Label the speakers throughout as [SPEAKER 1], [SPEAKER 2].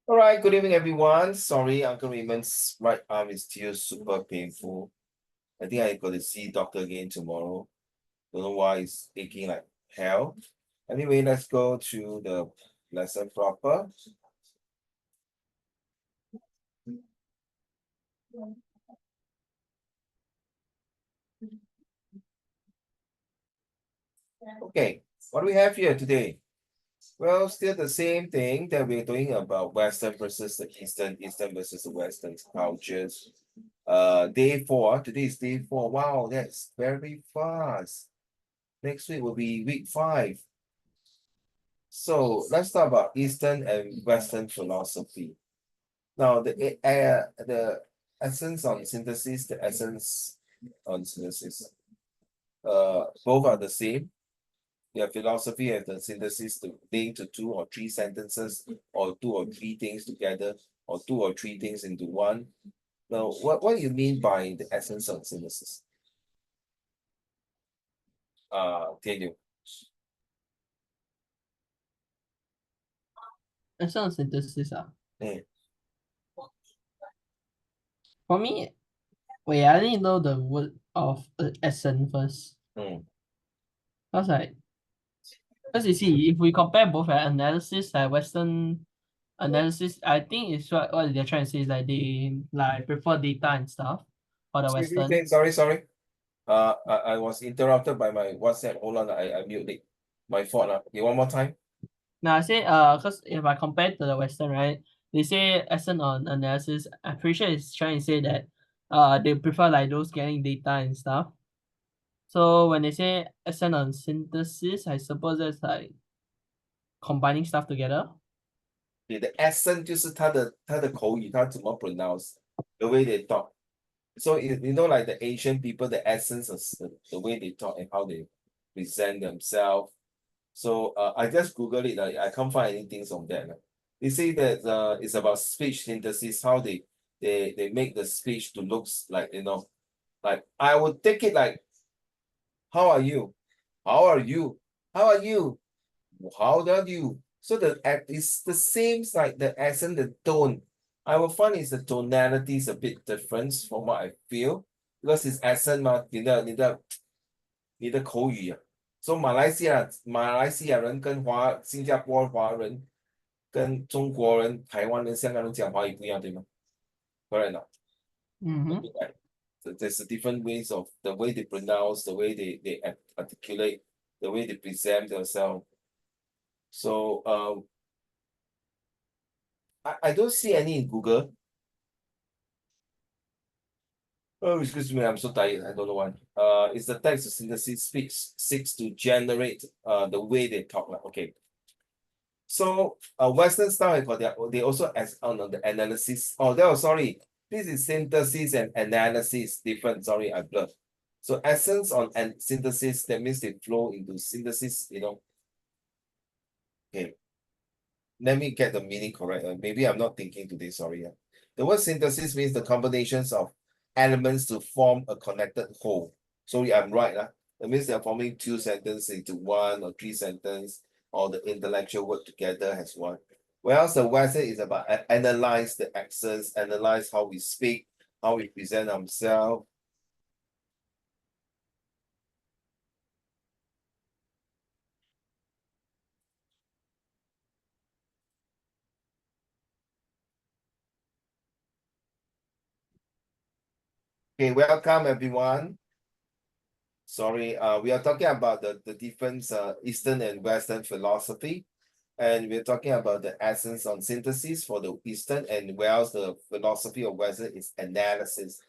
[SPEAKER 1] All right, good evening, everyone. Sorry, Uncle Raymond's right arm is still super painful. I think I got to see doctor again tomorrow. Don't know why it's aching like hell. Anyway, let's go to the lesson proper. Okay, what do we have here today? Well, still the same thing that we're doing about Western versus the Eastern, Eastern versus the Western cultures. Day 4. Today is day 4. Wow, that's very fast. Next week will be week 5. So let's talk about Eastern and Western philosophy. Now, the essence on synthesis, the essence on synthesis, both are the same. Their philosophy and the synthesis to link to 2 or 3 sentences, or 2 or 3 things together, or 2 or 3 things into one. Now, what do you mean by the essence of synthesis? Tell you.
[SPEAKER 2] Essence synthesis.
[SPEAKER 1] Mm.
[SPEAKER 2] For me, wait, I need to know the word of essence first.
[SPEAKER 1] Mm.
[SPEAKER 2] Because you see, if we compare both analysis, like Western analysis, I think it's what they're trying to say is like they like prefer data and stuff for the
[SPEAKER 1] Excuse me,
[SPEAKER 2] Western.
[SPEAKER 1] sorry. I was interrupted by my WhatsApp. Hold on, I mute it. My fault. Okay, one more time.
[SPEAKER 2] Now I say because if I compare to the Western, right, they say essence on analysis. I'm pretty sure it's trying to say that they prefer like those getting data and stuff. So when they say essence on synthesis, I suppose that's like combining stuff together.
[SPEAKER 1] 你的 accent 就是他的口语，他怎么 pronounce the way they talk. So you know, like the Asian people, the essence of the way they talk and how they present themselves. So I just Google it. I can't find anything on that. They say that it's about speech synthesis, how they make the speech to looks like, like I would take it like, how are you? How are you? How are you? How are you? So the it's the same like the accent, the tone. I will find is the tonality is a bit different from what I feel because it's accent 嘛，你的口语啊。所以马来西亚人跟新加坡华人跟中国人、台湾人、香港人讲华语不一样，对吗？Correct not?
[SPEAKER 2] Mm-hmm.
[SPEAKER 1] There's a different ways of the way they pronounce, the way they articulate, the way they present themselves. So I don't see any in Google. Oh, excuse me, I'm so tired. I don't know why. It's the text synthesis speaks seeks to generate the way they talk. Okay. So Western style they also as on the analysis. Oh, that was sorry. This is synthesis and analysis different. Sorry, I blurred. So essence on and synthesis, that means they flow into synthesis, Okay. Let me get the meaning correct. Maybe I'm not thinking today, sorry. The word synthesis means the combinations of elements to form a connected whole. So I'm right. That means they're forming 2 sentences into 1 or 3 sentences, or the intellectual work together as one. Whereas the Western is about analyze the accents, analyze how we speak, how we present ourselves. Okay, welcome everyone. Sorry, we are talking about the difference Eastern and Western philosophy. And we're talking about the essence on synthesis for the Eastern, and whereas the philosophy of Western is analysis.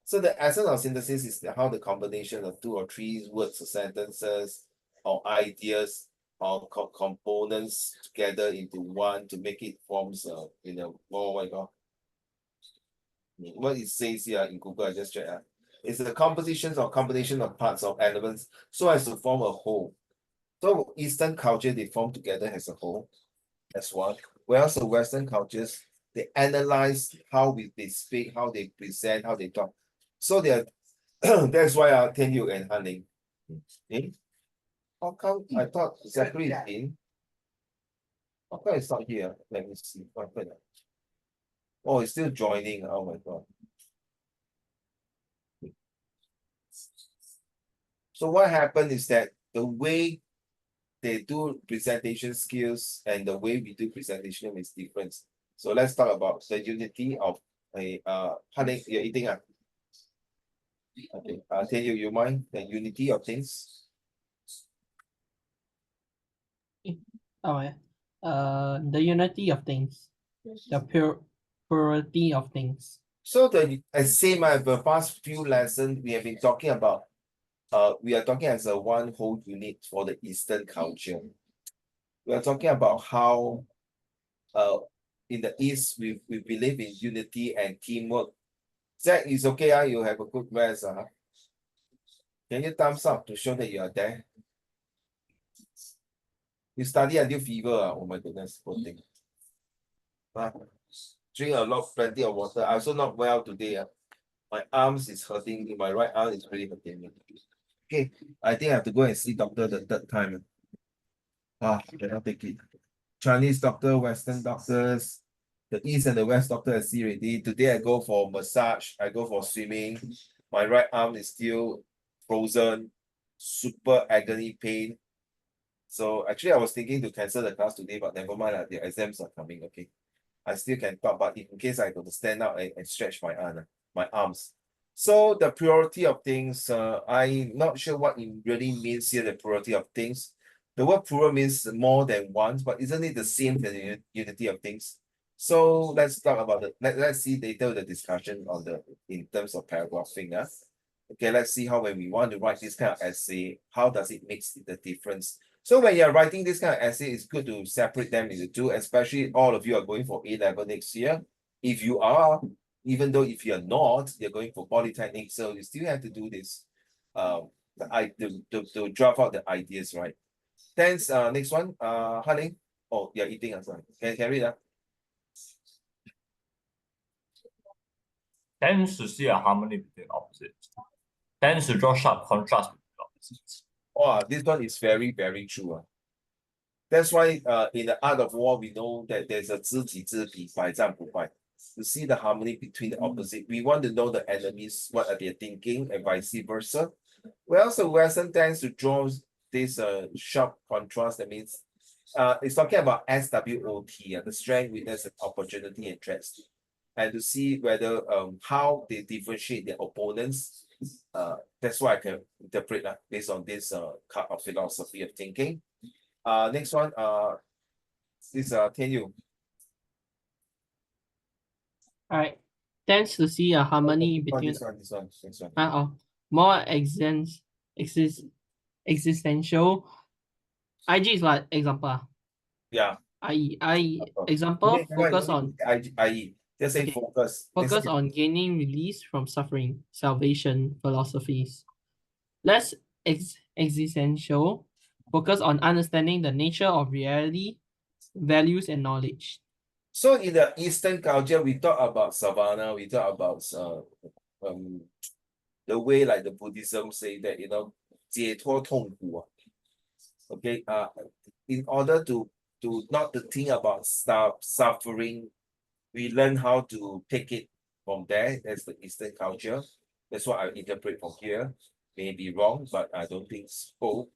[SPEAKER 1] So the essence of synthesis is how the combination of 2 or 3 words or sentences or ideas or components together into one to make it forms oh my god. What it says here in Google, I just checked. It's the compositions or combination of parts of elements so as to form a whole. So Eastern culture, they form together as a whole, as one. Whereas the Western cultures, they analyze how they speak, how they present, how they talk. So they're that's why I'll tell you and Hanling. How come I thought Zachary is in? How come it's not here? Let me see. What happened? Oh, it's still joining. Oh my God. So what happened is that the way they do presentation skills and the way we do presentation is different. So let's talk about the unity of a honey, you're eating okay. Tell you mind the unity of things.
[SPEAKER 2] Oh yeah. The unity of things, the purity of things.
[SPEAKER 1] So the same as the past few lessons we have been talking about. We are talking as a one whole unit for the Eastern culture. We are talking about how in the East we believe in unity and teamwork. Zach is okay, you have a good rest. Can you thumbs up to show that you are there? You study until fever. Oh my goodness, poor thing. Drink a lot, plenty of water. I also not well today. My arms is hurting me. My right arm is really hurting me. Okay, I think I have to go and see doctor the third time. Cannot take it. Chinese doctor, Western doctors, the East and the West doctor I see already. Today I go for massage, I go for swimming. My right arm is still frozen, super agony pain. So actually I was thinking to cancel the class today, but never mind, the exams are coming. Okay. I still can talk, but in case I got to stand up and stretch my arm, my arms. So the priority of things, I'm not sure what it really means here, the priority of things. The word plural means more than one, but isn't it the same as the unity of things? So let's talk about it. Let's see later the discussion on the in terms of paragraphing. Okay, let's see how when we want to write this kind of essay, how does it make the difference? So when you're writing this kind of essay, it's good to separate them into two, especially all of you are going for A-level next year. If you are, even though if you're not, you're going for polytechnic, so you still have to do this. To draft out the ideas, right? Thanks. Next one. Honey. Oh, you're eating as well. Can read that?
[SPEAKER 3] Tends to see a harmony between opposites. Tends to draw sharp contrast between opposites.
[SPEAKER 1] Oh, this one is very, very true. That's why in the art of war, we know that there's a 知己知彼, 百战不败. To see the harmony between the opposite. We want to know the enemies, what are they thinking, and vice versa. Well, so Western tends to draw this sharp contrast. That means it's talking about SWOT, the strength, weakness, and opportunity and threats. And to see whether how they differentiate their opponents. That's why I can interpret based on this kind of philosophy of thinking. Next one, this Tianyu.
[SPEAKER 2] Alright. Tends to see a harmony between
[SPEAKER 1] This one, next one.
[SPEAKER 2] More existential. IG is like example.
[SPEAKER 1] Yeah.
[SPEAKER 2] I example focus on
[SPEAKER 1] IE. Just say
[SPEAKER 2] Okay.
[SPEAKER 1] focus.
[SPEAKER 2] focus on gaining release from suffering, salvation philosophies. Less existential, focus on understanding the nature of reality, values, and knowledge.
[SPEAKER 1] So in the Eastern culture, we talk about savannah, we talk about the way like the Buddhism say that, 解脱痛苦. Okay, in order to not to think about suffering, we learn how to take it from there. That's the Eastern culture. That's what I interpret from here. May be wrong, but I don't think so.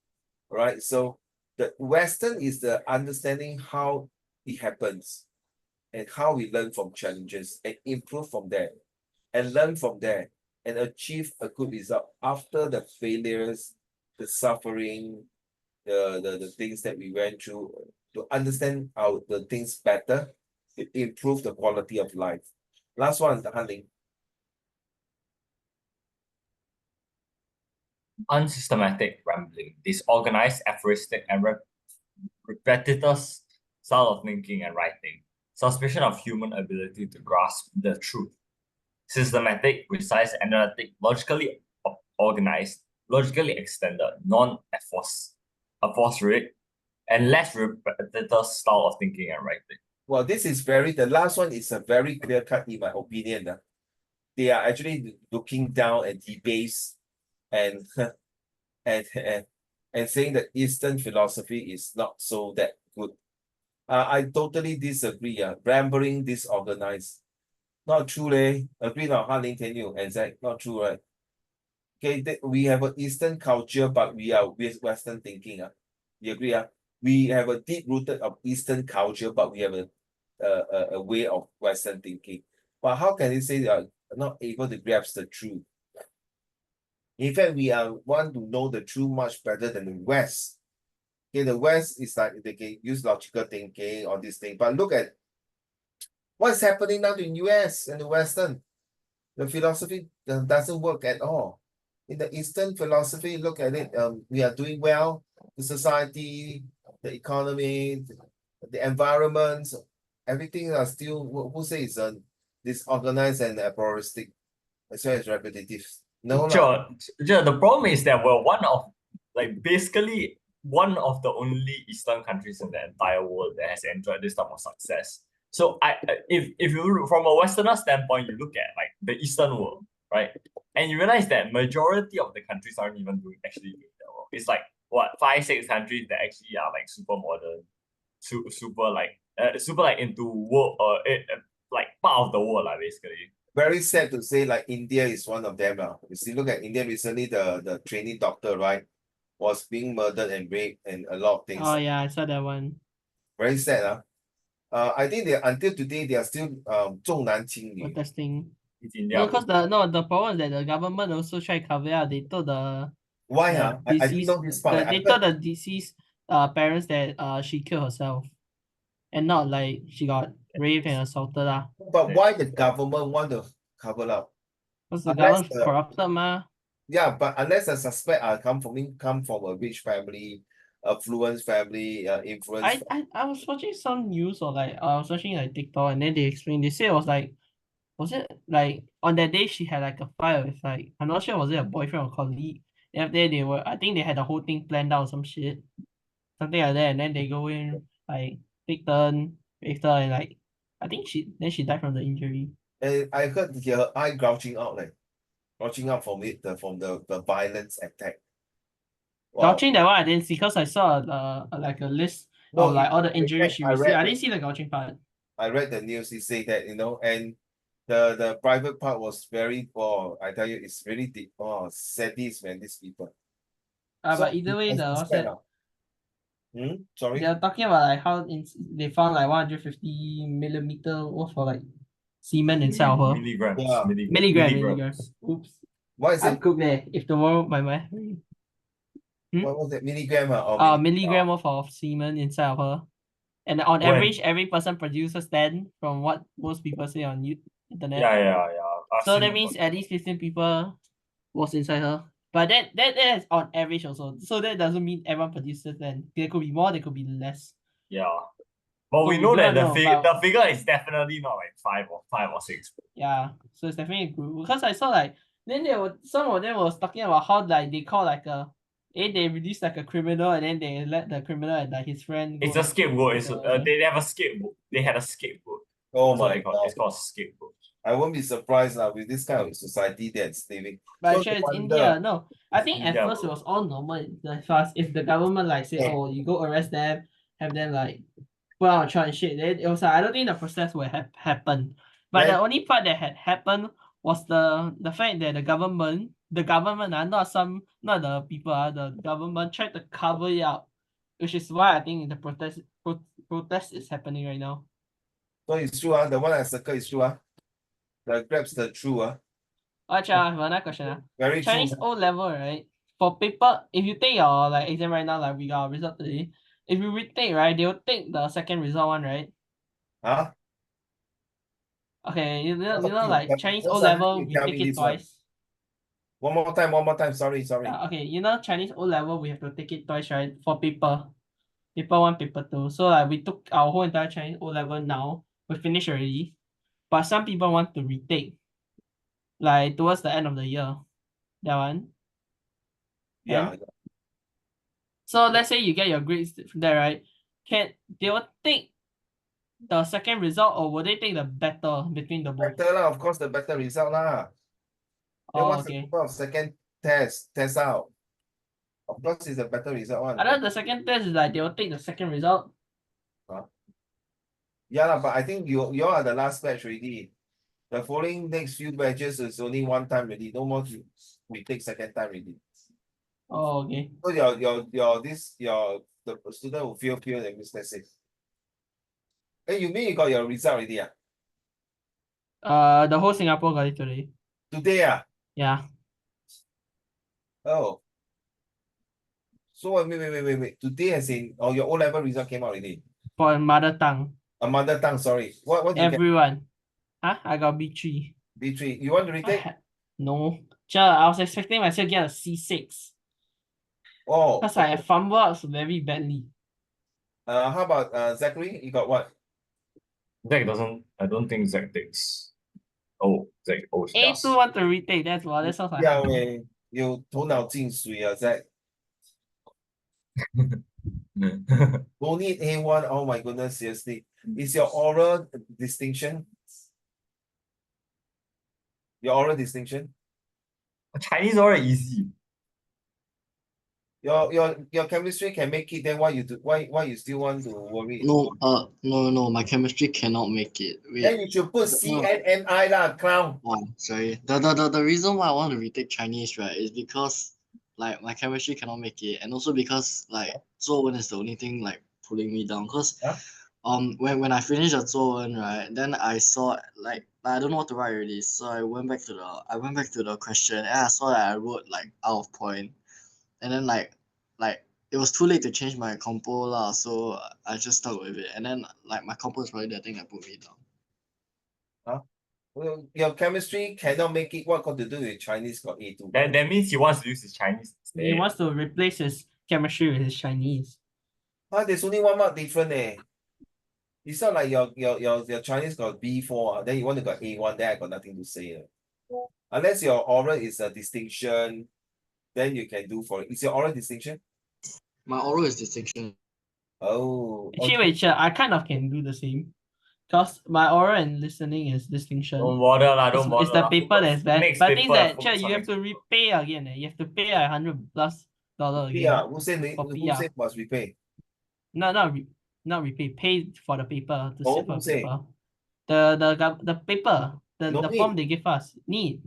[SPEAKER 1] Right. So the Western is the understanding how it happens and how we learn from challenges and improve from there and learn from there and achieve a good result after the failures, the suffering, the things that we went through, to understand the things better, to improve the quality of life. Last one, the hunting.
[SPEAKER 3] Unsystematic rambling, disorganized, aphoristic, and repetitive style of thinking and writing. Suspicion of human ability to grasp the truth. Systematic, precise, analytic, logically organized, logically extended, non-aphoristic, and less repetitive style of thinking and writing.
[SPEAKER 1] Well, this is the last one is a very clear cut in my opinion. They are actually looking down at debase and and saying that Eastern philosophy is not so that good. I totally disagree. Rambling, disorganized. Not true, leh. Agree not, Hanling Tian Yu and Zach. Not true, right? Okay, we have an Eastern culture, but we are with Western thinking. You agree? We have a deep rooted of Eastern culture, but we have a way of Western thinking. But how can you say they are not able to grasp the truth? In fact, we are want to know the truth much better than the West. Okay, the West is like they can use logical thinking or this thing, but look at what's happening now in US and the Western. The philosophy doesn't work at all. In the Eastern philosophy, look at it. We are doing well. The society, the economy, the environment, everything are still who says disorganized and pluralistic as well as repetitive. No,
[SPEAKER 3] Sure, sure. The problem is that we're basically one of the only Eastern countries in the entire world that has enjoyed this type of success. So if you look from a Westerner standpoint, you look at like the Eastern world, right? And you realize that majority of the countries aren't even actually doing that well. It's like what 5-6 countries that actually are like super modern, super like into world like part of the world basically.
[SPEAKER 1] very sad to say like India is one of them. You see, look at India recently, the trainee doctor, right, was being murdered and raped and a lot of things.
[SPEAKER 2] Oh yeah, I saw that one.
[SPEAKER 1] Very sad. I think they until today they are still 重男轻女.
[SPEAKER 2] Protesting.
[SPEAKER 3] It's India.
[SPEAKER 2] No, because the problem is that the government also try to cover up. They told the
[SPEAKER 1] Why?
[SPEAKER 2] the
[SPEAKER 1] I didn't
[SPEAKER 2] deceased
[SPEAKER 1] know this part. I
[SPEAKER 2] they
[SPEAKER 1] heard,
[SPEAKER 2] told the deceased parents that she killed herself, and not like she got raped and assaulted lah.
[SPEAKER 1] but why the government want to cover up?
[SPEAKER 2] Because the
[SPEAKER 1] Unless
[SPEAKER 2] government corrupted ma.
[SPEAKER 1] Yeah, but unless a suspect come from a rich family, affluent family, influence.
[SPEAKER 2] I was watching some news or like I was watching like TikTok and then they explained. They said it was like, was it like on that day she had like a fight with like, I'm not sure was it a boyfriend or colleague. And after that I think they had the whole thing planned out or some shit, something like that. And then they go in like take turn with her and like I think she died from the injury.
[SPEAKER 1] And I heard her eye gouging out, like gouging out from it, from the violence attack. Wow.
[SPEAKER 2] Gouching that one I didn't see because I saw like a list
[SPEAKER 1] No,
[SPEAKER 2] of like all the
[SPEAKER 1] in
[SPEAKER 2] injuries
[SPEAKER 1] fact,
[SPEAKER 2] she
[SPEAKER 1] I
[SPEAKER 2] received.
[SPEAKER 1] read
[SPEAKER 2] I
[SPEAKER 1] the-
[SPEAKER 2] didn't see the gouching part.
[SPEAKER 1] I read the news. He say that and the private part was very. Oh, I tell you, it's really deep. Oh, sadist, man. These people.
[SPEAKER 2] But either way, the what's that?
[SPEAKER 1] Sorry.
[SPEAKER 2] They're talking about like how they found like 150 millimeter worth of like semen inside of her.
[SPEAKER 3] Milligrams.
[SPEAKER 1] Yeah.
[SPEAKER 2] Milligrams. Oops.
[SPEAKER 1] What is
[SPEAKER 2] I'm
[SPEAKER 1] it?
[SPEAKER 2] cooked there. If tomorrow my
[SPEAKER 1] What was it? Milligram? Or
[SPEAKER 2] milligram worth of semen inside of her. And on
[SPEAKER 3] When?
[SPEAKER 2] average, every person produces 10 from what most people say on internet.
[SPEAKER 3] Yeah. I've
[SPEAKER 2] So
[SPEAKER 3] seen
[SPEAKER 2] that
[SPEAKER 3] it
[SPEAKER 2] means
[SPEAKER 3] before.
[SPEAKER 2] at least 15 people was inside her. But that is on average also. So that doesn't mean everyone produces 10. There could be more, there could be less.
[SPEAKER 3] Yeah. But
[SPEAKER 2] So
[SPEAKER 3] we
[SPEAKER 2] we
[SPEAKER 3] know
[SPEAKER 2] do
[SPEAKER 3] that
[SPEAKER 2] not know,
[SPEAKER 3] the figure is definitely not like five or six.
[SPEAKER 2] Yeah, so it's definitely a group because I saw like then some of them was talking about how like they call like they release like a criminal and then they let the criminal and like his friend go
[SPEAKER 3] It's a scapegoat. It's
[SPEAKER 2] the-
[SPEAKER 3] they have a scapegoat. They had a scapegoat.
[SPEAKER 1] Oh
[SPEAKER 3] That's what
[SPEAKER 1] my
[SPEAKER 3] they call
[SPEAKER 1] God.
[SPEAKER 3] It's called scapegoat.
[SPEAKER 1] I won't be surprised with this kind of society that's living.
[SPEAKER 2] But
[SPEAKER 1] So
[SPEAKER 2] sure
[SPEAKER 1] no
[SPEAKER 2] it's
[SPEAKER 1] wonder-
[SPEAKER 2] India. No, I think at
[SPEAKER 3] India,
[SPEAKER 2] first it
[SPEAKER 3] bro.
[SPEAKER 2] was all normal. Like fast if the government like say, oh, you go arrest them, have them like put out a trial and shit. Then it was like I don't think the process will have happened. But the only part that had happened was the fact that the government, not the people, the government tried to cover it up, which is why I think the protest is happening right now.
[SPEAKER 1] So it's true, the one I circle is true, the grabs the true,
[SPEAKER 2] Actually, I have another question.
[SPEAKER 1] very true.
[SPEAKER 2] Chinese O level, right? For paper, if you take your like exam right now, like we got our result today, if you retake, right, they will take the second result one, right?
[SPEAKER 1] Huh?
[SPEAKER 2] Okay, you know
[SPEAKER 1] Okay,
[SPEAKER 2] like
[SPEAKER 1] but
[SPEAKER 2] Chinese
[SPEAKER 1] what's
[SPEAKER 2] O
[SPEAKER 1] that
[SPEAKER 2] level,
[SPEAKER 1] you
[SPEAKER 2] we
[SPEAKER 1] tell
[SPEAKER 2] take
[SPEAKER 1] me
[SPEAKER 2] it
[SPEAKER 1] this one?
[SPEAKER 2] twice.
[SPEAKER 1] One more time. Sorry.
[SPEAKER 2] Okay, you know Chinese O level, we have to take it twice, right? For paper. Paper 1, paper 2. So like we took our whole entire Chinese O level now. We finished already. But some people want to retake. Like towards the end of the year. That one.
[SPEAKER 1] Yeah.
[SPEAKER 2] So let's say you get your grades from there, right? They will take the second result or will they take the better between the both?
[SPEAKER 1] Better lah, of course, the better result lah. Then
[SPEAKER 2] Oh,
[SPEAKER 1] what's the
[SPEAKER 2] okay.
[SPEAKER 1] number of second test out? Of course, it's a better result one.
[SPEAKER 2] I know the second test is like they will take the second result.
[SPEAKER 1] Huh? Yeah, lah, but I think you are the last batch already. The following next few batches is only one time already. No more we take second time already.
[SPEAKER 2] Oh, okay.
[SPEAKER 1] So the student will feel that Mr. Safe. Hey, you mean you got your result already?
[SPEAKER 2] The whole Singapore got it today.
[SPEAKER 1] Today?
[SPEAKER 2] Yeah.
[SPEAKER 1] Oh. So wait. Today as in your O-level result came out already.
[SPEAKER 2] For mother tongue.
[SPEAKER 1] A mother tongue, sorry. What you get?
[SPEAKER 2] Everyone. Huh? I got B3.
[SPEAKER 1] B3. You want to retake?
[SPEAKER 2] No. I was expecting myself to get a C6.
[SPEAKER 1] Oh.
[SPEAKER 2] Because I fumbled very badly.
[SPEAKER 1] How about Zachary? You got what?
[SPEAKER 3] Zach doesn't. I don't think Zach takes. Oh, Zach. Oh, he does.
[SPEAKER 2] A2 want to retake. That sounds like
[SPEAKER 1] Yeah,
[SPEAKER 2] hard.
[SPEAKER 1] wait. You 头脑进水啊, Zach. Only A1. Oh my goodness, seriously. Is your oral distinction? Your oral distinction?
[SPEAKER 3] Chinese already easy.
[SPEAKER 1] Your chemistry can make it, then why you still want to worry?
[SPEAKER 4] No, my chemistry cannot make it.
[SPEAKER 1] Then
[SPEAKER 4] Wait,
[SPEAKER 1] you should put CNMI lah, clown.
[SPEAKER 4] sorry. The reason why I want to retake Chinese, right, is because like my chemistry cannot make it, and also because like 作文 is the only thing like pulling me down. Cause
[SPEAKER 1] Huh?
[SPEAKER 4] when I finished the 作文, right, then I saw like I don't know what to write already, so I went back to the question, and I saw that I wrote like out of point, and then like it was too late to change my compo lah, so I just stuck with it, and then like my compo is probably the thing that put me down.
[SPEAKER 1] Well, your chemistry cannot make it. What got to do with Chinese got A2?
[SPEAKER 3] That means he wants to use his Chinese instead.
[SPEAKER 2] He wants to replace his chemistry with his Chinese.
[SPEAKER 1] There's only one mark different eh. It's not like your Chinese got B4, then you want to got A1, then I got nothing to say. Unless your oral is a distinction, then you can do for it. Is your oral distinction?
[SPEAKER 4] My oral is distinction.
[SPEAKER 1] Oh.
[SPEAKER 2] Actually, wait, Cher, I kind of can do the same. Because my oral and listening is distinction.
[SPEAKER 3] Don't bother lah. Don't bother.
[SPEAKER 2] It's the
[SPEAKER 3] lah.
[SPEAKER 2] paper that's bad.
[SPEAKER 3] Next
[SPEAKER 2] But the thing is
[SPEAKER 3] paper,
[SPEAKER 2] that,
[SPEAKER 3] focus
[SPEAKER 2] Cher,
[SPEAKER 3] on
[SPEAKER 2] you have
[SPEAKER 3] next
[SPEAKER 2] to
[SPEAKER 3] paper.
[SPEAKER 2] repay again. You have to pay $100+ again.
[SPEAKER 1] Yeah, who said
[SPEAKER 2] for
[SPEAKER 1] who
[SPEAKER 2] PR.
[SPEAKER 1] said must repay?
[SPEAKER 2] Not repay. Pay for the paper to sit for
[SPEAKER 1] who
[SPEAKER 2] the
[SPEAKER 1] say?
[SPEAKER 2] paper. The paper,
[SPEAKER 1] No
[SPEAKER 2] the
[SPEAKER 1] need.
[SPEAKER 2] form they give us need.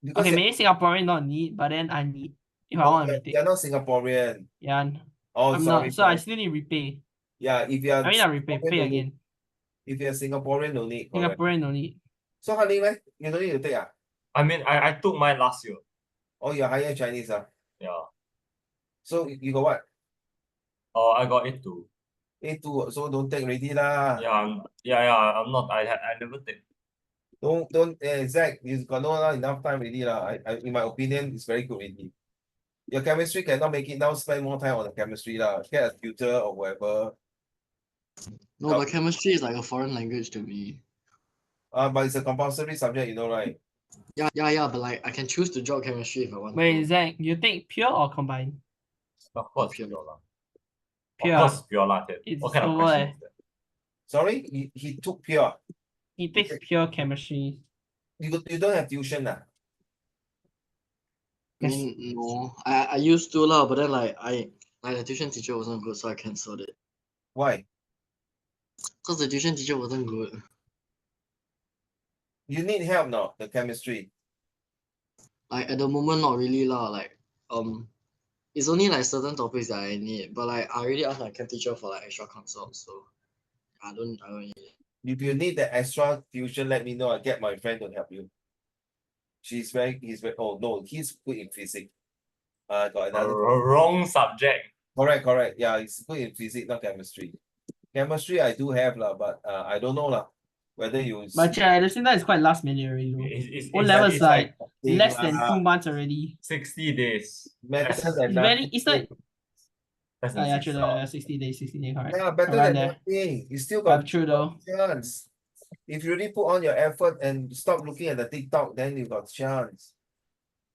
[SPEAKER 1] Because
[SPEAKER 2] Okay, maybe Singaporean not need, but then I need if I want to retake.
[SPEAKER 1] you're not Singaporean.
[SPEAKER 2] Yeah,
[SPEAKER 1] Oh,
[SPEAKER 2] I'm
[SPEAKER 1] sorry.
[SPEAKER 2] not. So I still need repay.
[SPEAKER 1] Yeah, if you're
[SPEAKER 2] I mean, not repay,
[SPEAKER 1] Singaporean,
[SPEAKER 2] pay
[SPEAKER 1] no need.
[SPEAKER 2] again.
[SPEAKER 1] If you're Singaporean, no need. Correct.
[SPEAKER 2] Singaporean no need.
[SPEAKER 1] So honey, man, you don't need to take.
[SPEAKER 3] I mean, I took mine last year.
[SPEAKER 1] Oh, you're higher Chinese.
[SPEAKER 3] Yeah.
[SPEAKER 1] So you got what?
[SPEAKER 3] Oh, I got it too.
[SPEAKER 1] A2, so don't take already lah.
[SPEAKER 3] Yeah. I'm not. I never take.
[SPEAKER 1] Don't Zach, you got not enough time already lah. In my opinion, it's very good already. Your chemistry cannot make it now. Spend more time on the chemistry lah. Get a tutor or whatever.
[SPEAKER 4] No, but chemistry is like a foreign language to me.
[SPEAKER 1] But it's a compulsory subject, you know, right?
[SPEAKER 4] Yeah, but like I can choose to drop chemistry if I want
[SPEAKER 2] Wait,
[SPEAKER 4] to.
[SPEAKER 2] Zach, you take pure or combined?
[SPEAKER 3] Of course,
[SPEAKER 4] Pure.
[SPEAKER 3] pure lah.
[SPEAKER 2] Pure.
[SPEAKER 3] Of course, pure lah.
[SPEAKER 2] It's
[SPEAKER 3] What kind of
[SPEAKER 2] over,
[SPEAKER 3] question is that?
[SPEAKER 1] Sorry, he took pure.
[SPEAKER 2] He takes pure chemistry.
[SPEAKER 1] You don't have tuition lah.
[SPEAKER 4] I mean, no, I used to lah, but then like the tuition teacher wasn't good, so I cancelled it.
[SPEAKER 1] Why?
[SPEAKER 4] Cause the tuition teacher wasn't good.
[SPEAKER 1] You need help now, the chemistry.
[SPEAKER 4] Like at the moment, not really lah. Like it's only like certain topics that I need, but like I already asked my chem teacher for like extra consult, so I don't need it.
[SPEAKER 1] If you need the extra tuition, let me know. I'll get my friend to help you. He's very, oh no, he's good in physics. Got another.
[SPEAKER 3] Wrong subject.
[SPEAKER 1] Correct. Yeah, he's good in physics, not chemistry. Chemistry I do have lah, but I don't know lah whether you.
[SPEAKER 2] But at the same time, it's quite last minute already.
[SPEAKER 3] It's
[SPEAKER 2] O-level is like
[SPEAKER 1] Thing
[SPEAKER 2] less than
[SPEAKER 1] lah.
[SPEAKER 2] 2 months already.
[SPEAKER 3] 60 days.
[SPEAKER 1] Better
[SPEAKER 3] That's-
[SPEAKER 1] than
[SPEAKER 2] It's very,
[SPEAKER 1] nothing.
[SPEAKER 2] it's not.
[SPEAKER 3] Less than
[SPEAKER 2] Yeah,
[SPEAKER 3] 60
[SPEAKER 2] true.
[SPEAKER 3] hours.
[SPEAKER 2] 60 days, correct.
[SPEAKER 1] Yeah, better
[SPEAKER 2] Around
[SPEAKER 1] than
[SPEAKER 2] there.
[SPEAKER 1] nothing. You still got
[SPEAKER 2] True though.
[SPEAKER 1] chance. If you really put on your effort and stop looking at the TikTok, then you got chance.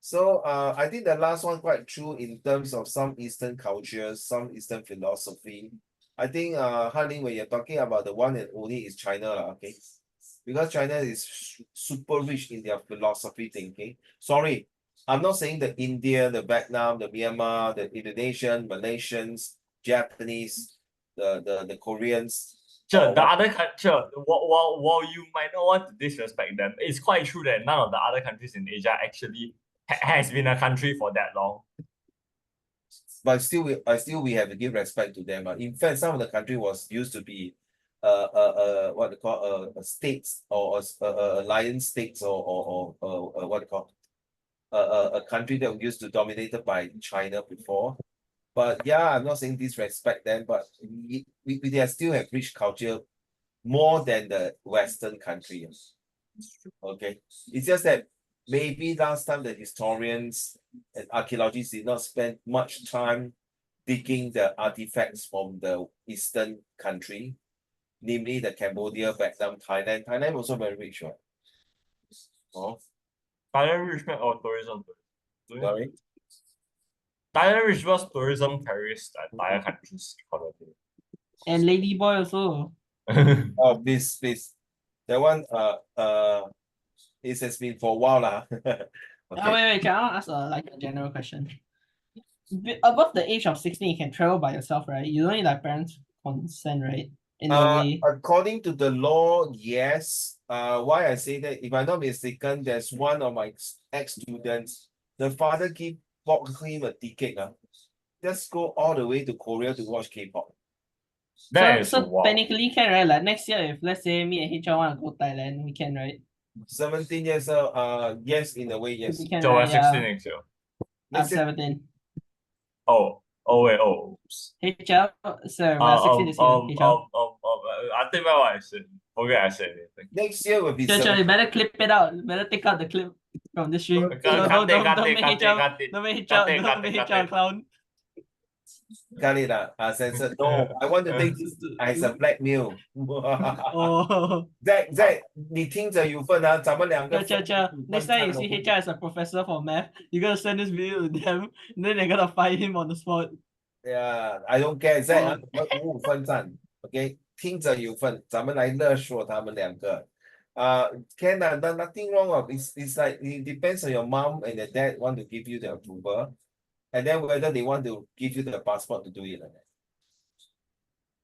[SPEAKER 1] So I think the last one quite true in terms of some Eastern cultures, some Eastern philosophy. I think Han-Ling, when you're talking about the one and only is China lah, okay? Because China is super rich in their philosophy thinking. Sorry, I'm not saying the India, the Vietnam, the Myanmar, the Indonesian, Malaysians, Japanese, the Koreans.
[SPEAKER 3] Sure, the other country, while you might not want to disrespect them, it's quite true that none of the other countries in Asia actually has been a country for that long.
[SPEAKER 1] But still, we have to give respect to them. In fact, some of the country was used to be, what they call states or alliance states or what they call a country that used to dominated by China before. But yeah, I'm not saying disrespect them, but they still have rich culture more than the Western country. Okay, it's just that maybe last time the historians and archaeologists did not spend much time digging the artifacts from the Eastern country, namely the Cambodia, Vietnam, Thailand. Thailand also very rich, right? Oh,
[SPEAKER 3] Thailand rich man or tourism?
[SPEAKER 1] sorry.
[SPEAKER 3] Thailand rich was tourism carries the entire country's economy.
[SPEAKER 2] And Ladyboy also.
[SPEAKER 1] Oh, please. That one, it has been for a while lah. Okay.
[SPEAKER 2] Wait, can I ask like a general question? Above the age of 16, you can travel by yourself, right? You don't need like parents' consent, right? In a way.
[SPEAKER 1] According to the law, yes. Why I say that, if I'm not mistaken, there's one of my ex-students, the father bought him a ticket. Just go all the way to Korea to watch K-pop.
[SPEAKER 3] That is
[SPEAKER 2] So
[SPEAKER 3] wild.
[SPEAKER 2] technically can, right? Like next year, if let's say me and HR want to go Thailand, we can, right?
[SPEAKER 1] 17 years old, yes, in a way, yes.
[SPEAKER 2] We can,
[SPEAKER 3] So we're
[SPEAKER 2] right?
[SPEAKER 3] 16
[SPEAKER 2] Yeah.
[SPEAKER 3] next year.
[SPEAKER 2] I'm
[SPEAKER 1] Next year,
[SPEAKER 2] 17.
[SPEAKER 3] Wait, oops.
[SPEAKER 2] HR, sir, we're 16 this year. HR.
[SPEAKER 3] I think about what I said. Forget I said anything.
[SPEAKER 1] next year will be
[SPEAKER 2] Sure, you
[SPEAKER 1] 17.
[SPEAKER 2] better clip it out. Better take out the clip from this stream. Don't make HR a clown.
[SPEAKER 1] Got it, censored. No, I want to take this as a blackmail.
[SPEAKER 2] Oh,
[SPEAKER 1] Zack, 你听着有份啊，咱们两个
[SPEAKER 2] Next time you see HR as a professor for math, you're gonna send this video to them, and then they're gonna fire him on the spot.
[SPEAKER 1] Yeah, I don't care. Zack 五分赞 ，OK， 听着有份，咱们来勒索他们两个。Can nothing wrong of it's like it depends on your mom and your dad want to give you the approval, and then whether they want to give you the passport to do it.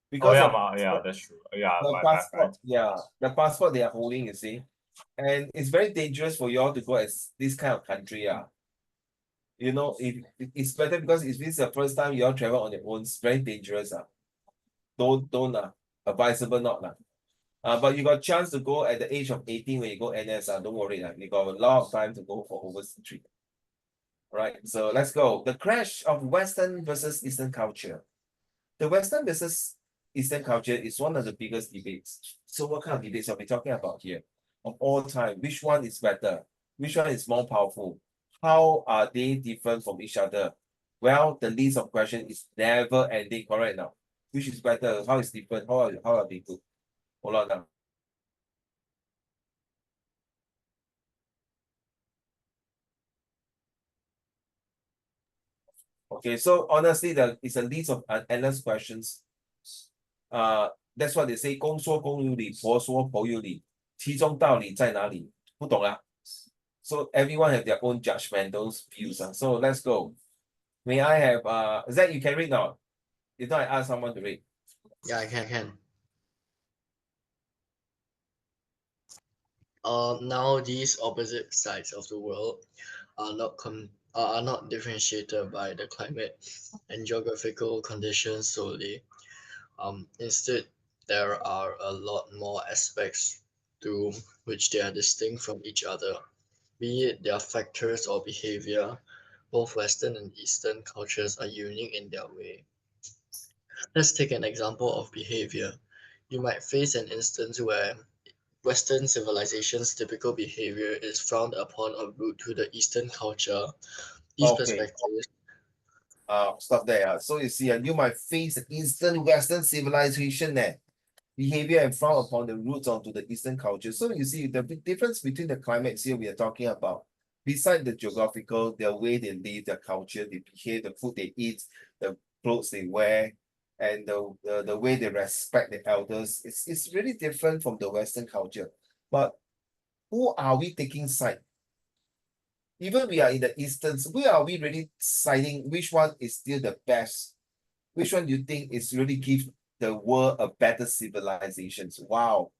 [SPEAKER 1] Because
[SPEAKER 3] yeah, that's true. Yeah,
[SPEAKER 1] the passport, yeah, the passport they are holding, you see, and it's very dangerous for you all to go as this kind of country. You know, it's better because if this is the first time you all travel on your own, it's very dangerous. Don't advisable not. But you got chance to go at the age of 18 when you go NS. Don't worry, you got a lot of time to go for overseas trip. Right, so let's go. The crash of Western versus Eastern culture. The Western versus Eastern culture is one of the biggest debates. So what kind of debates are we talking about here? Of all time, which one is better? Which one is more powerful? How are they different from each other? Well, the list of questions is never ending, correct now? Which is better? How is different? How are they good? Hold on now. Okay, so honestly, it's a list of endless questions. That's what they say. 公说公有理，婆说婆有理，其中道理在哪里？不懂啦。So everyone have their own judgmental views. So let's go. May I have Zach, you can read now. If not, I ask someone to read.
[SPEAKER 4] Yeah, I can. Now these opposite sides of the world are not differentiated by the climate and geographical conditions solely. Instead, there are a lot more aspects to which they are distinct from each other, be it their factors or behavior. Both Western and Eastern cultures are unique in their way. Let's take an example of behavior. You might face an instance where Western civilization's typical behavior is frowned upon or rude to the Eastern culture. These perspectives.
[SPEAKER 1] Stop there. So you see, you might face the Eastern Western civilization behavior and frown upon the roots onto the Eastern culture. So you see the difference between the climates here we are talking about. Beside the geographical, the way they live, their culture, they behave, the food they eat, the clothes they wear, and the way they respect the elders, it's really different from the Western culture. But who are we taking side? Even we are in the Eastern, where are we really siding? Which one is still the best? Which one do you think is really give the world a better civilizations. Wow.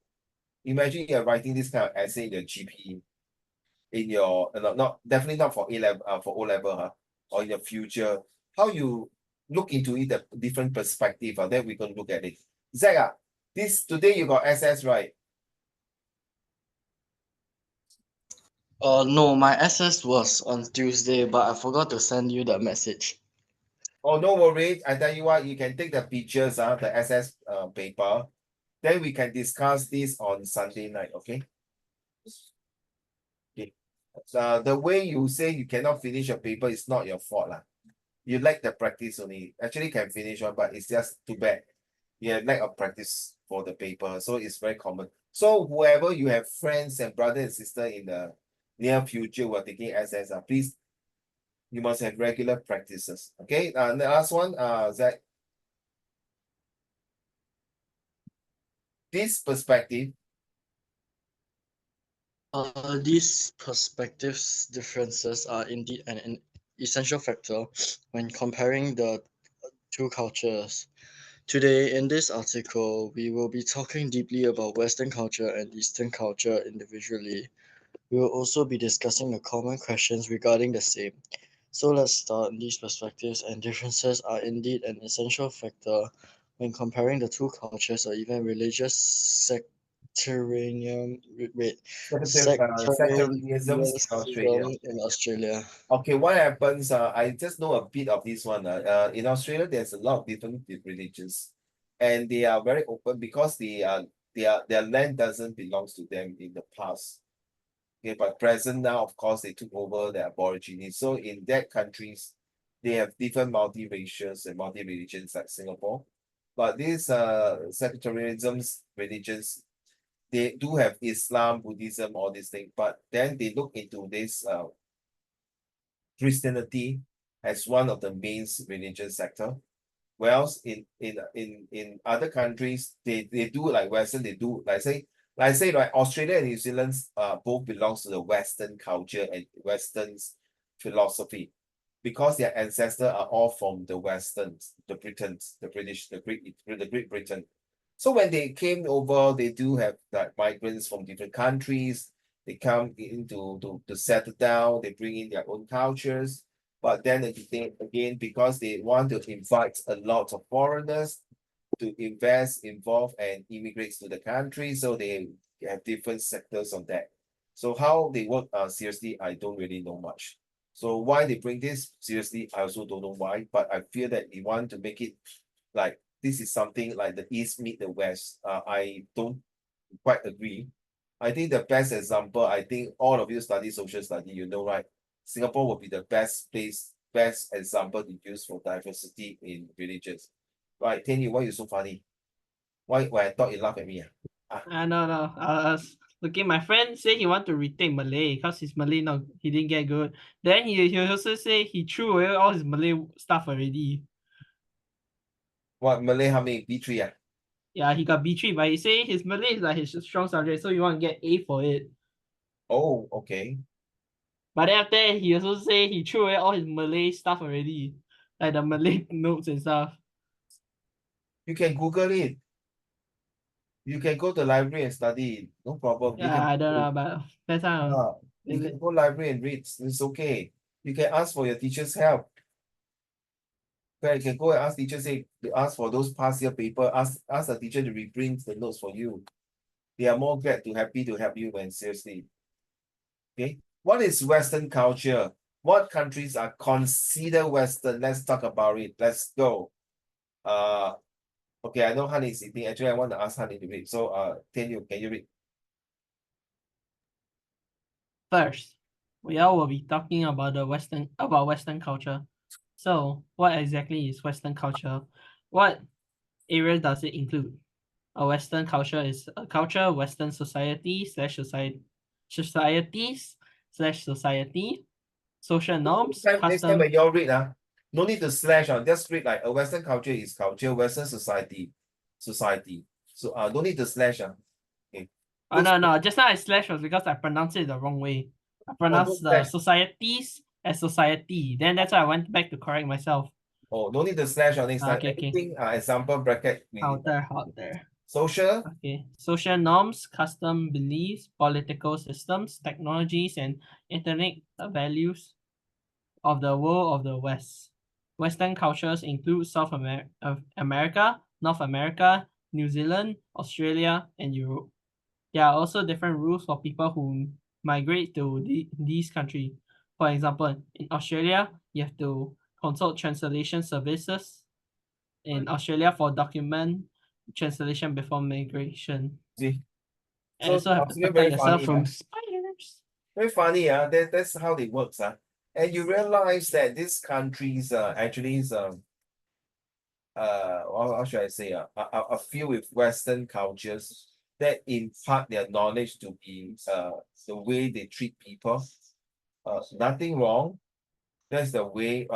[SPEAKER 1] Imagine you're writing this kind of essay in your GP, in your not definitely not for A level for O level, huh? Or in your future. How you look into it a different perspective, then we can look at it. Zach, this today you got SS, right?
[SPEAKER 4] No, my SS was on Tuesday, but I forgot to send you the message.
[SPEAKER 1] Oh, no worries. I tell you what, you can take the pictures, the SS paper. Then we can discuss this on Sunday night, okay? Okay. The way you say you cannot finish a paper is not your fault, lah. You like the practice only. Actually can finish one, but it's just too bad. You have lack of practice for the paper, so it's very common. So whoever you have friends and brother and sister in the near future who are taking SS, please, you must have regular practices. Okay, the last one, Zach. This perspective,
[SPEAKER 4] These perspectives differences are indeed an essential factor when comparing the two cultures. Today, in this article, we will be talking deeply about Western culture and Eastern culture individually. We will also be discussing the common questions regarding the same. So let's start. These perspectives and differences are indeed an essential factor when comparing the two cultures or even religious sectarian, wait,
[SPEAKER 1] sectarianism in Australia.
[SPEAKER 4] in Australia.
[SPEAKER 1] Okay, what happens? I just know a bit of this one. In Australia, there's a lot of different religions, and they are very open because their land doesn't belong to them in the past. Okay, but present now, of course, they took over the Aborigines. So in that countries, they have different multi-racials and multi-religions like Singapore. But these sectarianisms religions, they do have Islam, Buddhism, all these things. But then they look into this Christianity as one of the main religion sector. Whereas in other countries, they do like Western, they do like say like Australia and New Zealand both belongs to the Western culture and Western philosophy because their ancestors are all from the Westerns, the Britons, the British, the Great Britain. So when they came over, they do have like migrants from different countries. They come in to settle down, they bring in their own cultures. But then again, because they want to invite a lot of foreigners to invest, involve, and immigrate to the country, so they have different sectors on that. So how they work seriously, I don't really know much. So why they bring this seriously, I also don't know why, but I feel that they want to make it like this is something like the East meet the West. I don't quite agree. I think the best example, I think all of you study social study, you know, right? Singapore will be the best place, best example to use for diversity in religions. Right, Tianyu, why you so funny? Why I thought you laugh at me?
[SPEAKER 2] No. I was looking. My friend say he want to retake Malay because his Malay he didn't get good. Then he also say he threw away all his Malay stuff already.
[SPEAKER 1] What Malay how many? B3
[SPEAKER 2] Yeah, he got B3, but he say his Malay is like his strong subject, so you want to get A for it.
[SPEAKER 1] Oh, okay.
[SPEAKER 2] But then after that, he also say he threw away all his Malay stuff already, like the Malay notes and stuff.
[SPEAKER 1] You can Google it. You can go to library and study it. No problem. You
[SPEAKER 2] Yeah,
[SPEAKER 1] can
[SPEAKER 2] I don't know, but that's how.
[SPEAKER 1] you can go library and read. It's okay. You can ask for your teacher's help. Okay, you can go and ask teacher, say, ask for those past year paper, ask the teacher to reprint the notes for you. They are more glad to happy to help you when seriously. Okay. What is Western culture? What countries are considered Western? Let's talk about it. Let's go. Okay, I know Honey is sitting. Actually, I want to ask Honey to read. So Tianyu, can you read?
[SPEAKER 2] First, we all will be talking about Western culture. So, what exactly is Western culture? What areas does it include? A Western culture is a culture, Western society slash societies slash society, social norms,
[SPEAKER 1] Next time
[SPEAKER 2] custom.
[SPEAKER 1] when you all read, no need to slash on. Just read like a Western culture is culture, Western society. So no need to slash. Okay.
[SPEAKER 2] Oh no, just now I slash was because I pronounced it the wrong way. I pronounced
[SPEAKER 1] don't
[SPEAKER 2] the
[SPEAKER 1] slash.
[SPEAKER 2] societies as society. Then that's why I went back to correct myself.
[SPEAKER 1] Oh, no need to slash on next time.
[SPEAKER 2] Okay, okay.
[SPEAKER 1] Anything, example bracket.
[SPEAKER 2] Out there, out there.
[SPEAKER 1] Social.
[SPEAKER 2] Okay. Social norms, custom beliefs, political systems, technologies, and ethnic values of the world of the West. Western cultures include America, North America, New Zealand, Australia, and Europe. There are also different rules for people who migrate to these countries. For example, in Australia, you have to consult translation services in Australia for document translation before migration.
[SPEAKER 1] See,
[SPEAKER 2] And
[SPEAKER 1] so
[SPEAKER 2] also have to
[SPEAKER 1] Australia
[SPEAKER 2] protect
[SPEAKER 1] very
[SPEAKER 2] yourself
[SPEAKER 1] funny,
[SPEAKER 2] from
[SPEAKER 1] huh?
[SPEAKER 2] spiders.
[SPEAKER 1] Very funny, that's how it works, and you realize that these countries actually is how should I say are filled with Western cultures that impart their knowledge to be the way they treat people. Nothing wrong. That's the way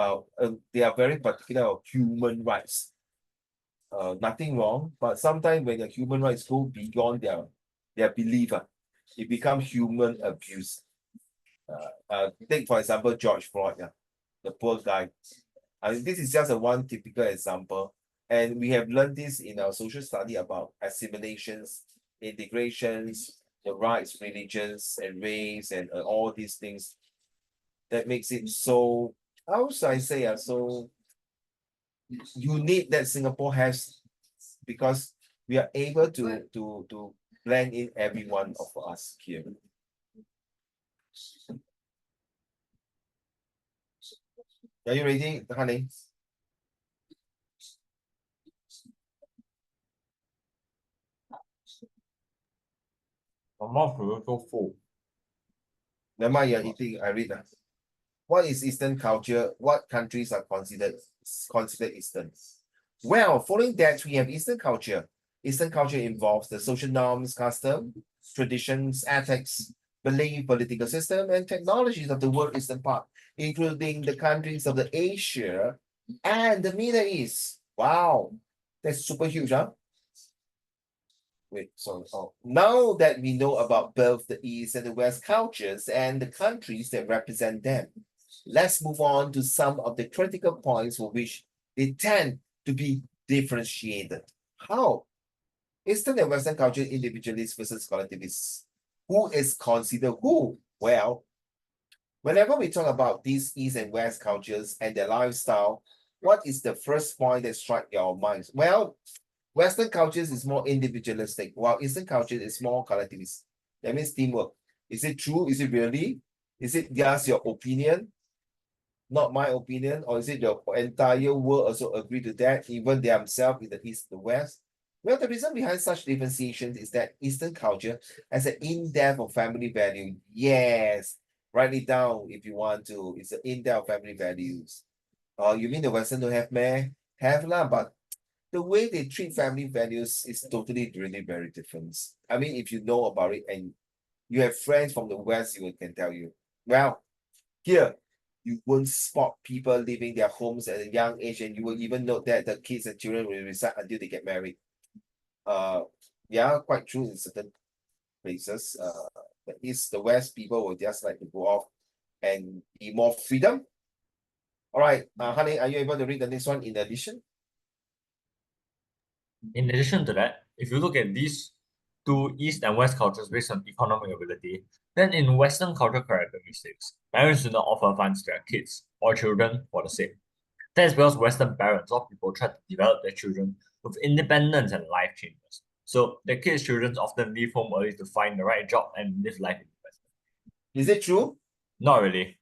[SPEAKER 1] they are very particular of human rights. Nothing wrong, but sometimes when the human rights go beyond their belief, it becomes human abuse. Take for example George Floyd, the poor guy. This is just one typical example, and we have learned this in our social study about assimilations, integrations, the rights, religions, and race, and all these things that makes it so, how should I say, so unique that Singapore has, because we are able to blend in every one of us here. Are you ready, honey?
[SPEAKER 3] My mouth is so full.
[SPEAKER 1] Never mind, you're eating. I read. What is Eastern culture? What countries are considered Eastern? Well, following that, we have Eastern culture. Eastern culture involves the social norms, custom, traditions, ethics, belief, political system, and technologies of the world Eastern part, including the countries of the Asia and the Middle East. Wow, that's super huge, huh? Wait, sorry. Oh, now that we know about both the East and the West cultures and the countries that represent them, let's move on to some of the critical points for which they tend to be differentiated. How? Eastern and Western culture, individualists versus collectivists. Who is considered who? Well, whenever we talk about these East and West cultures and their lifestyle, what is the first point that strikes your minds? Well, Western cultures is more individualistic, while Eastern culture is more collectivist. That means teamwork. Is it true? Is it really? Is it just your opinion? Not my opinion, or is it the entire world also agree to that, even themselves in the East, the West? Well, the reason behind such differentiations is that Eastern culture has an in-depth of family value. Yes, write it down if you want to. It's an in-depth of family values. You mean the Western don't have, meh? Have lah, but the way they treat family values is totally really very different. I mean, if you know about it and you have friends from the West, you can tell you. Well, here you won't spot people leaving their homes at a young age, and you will even note that the kids and children will reside until they get married. Yeah, quite true in certain places. The West people will just like to go off and be more freedom. All right, honey, are you able to read the next one in addition?
[SPEAKER 3] In addition to that, if you look at these two East and West cultures based on economic ability, then in Western cultural characteristics, parents do not offer funds to their kids or children for the same. That is because Western parents or people try to develop their children with independence and life changes. So the kids' children often leave home early to find the right job and live life independently.
[SPEAKER 1] Is it true?
[SPEAKER 3] Not really.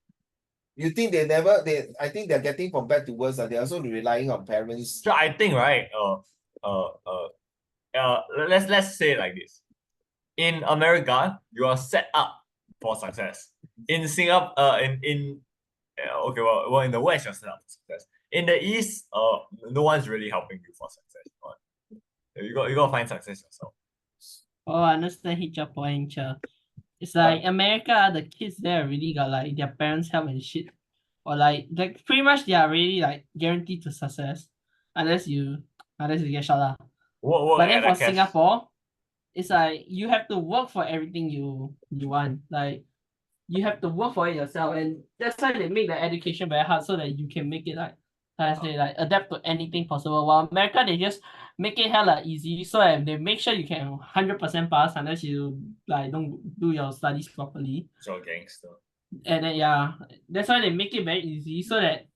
[SPEAKER 1] You think I think they're getting from bad to worse, they're also relying on parents.
[SPEAKER 3] So I think, right, let's say it like this. In America, you are set up for success. In Singapore, okay, well, in the West, you're set up for success. In the East, no one's really helping you for success. You got to find success yourself.
[SPEAKER 2] Oh, I understand hit your point, Cher. It's like America, the kids there really got like their parents' help and shit. Or like pretty much they are really like guaranteed to success. Unless you get shot lah. But then for Singapore, it's like you have to work for everything you want. Like you have to work for it yourself, and that's why they make the education very hard so that you can make it like I say like adapt to anything possible. While America they just make it hella easy, so that they make sure you can 100% pass unless you like don't do your studies properly.
[SPEAKER 3] So gangster.
[SPEAKER 2] And then yeah, that's why they make it very easy so that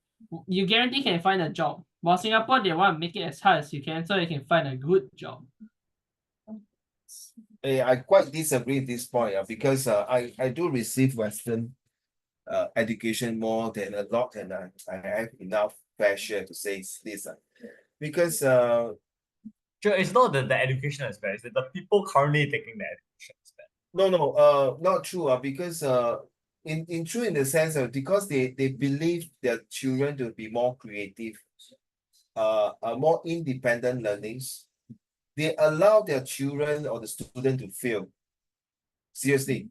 [SPEAKER 2] you guarantee can find a job. While Singapore they want to make it as hard as you can so you can find a good job.
[SPEAKER 1] I quite disagree with this point, because I do receive Western education more than a lot, and I have enough fair share to say this. Because
[SPEAKER 3] Sure, it's not that the education is bad, it's that the people currently taking the education is bad.
[SPEAKER 1] no, not true. Because in true in the sense of because they believe their children to be more creative, more independent learnings. They allow their children or the student to fail. Seriously,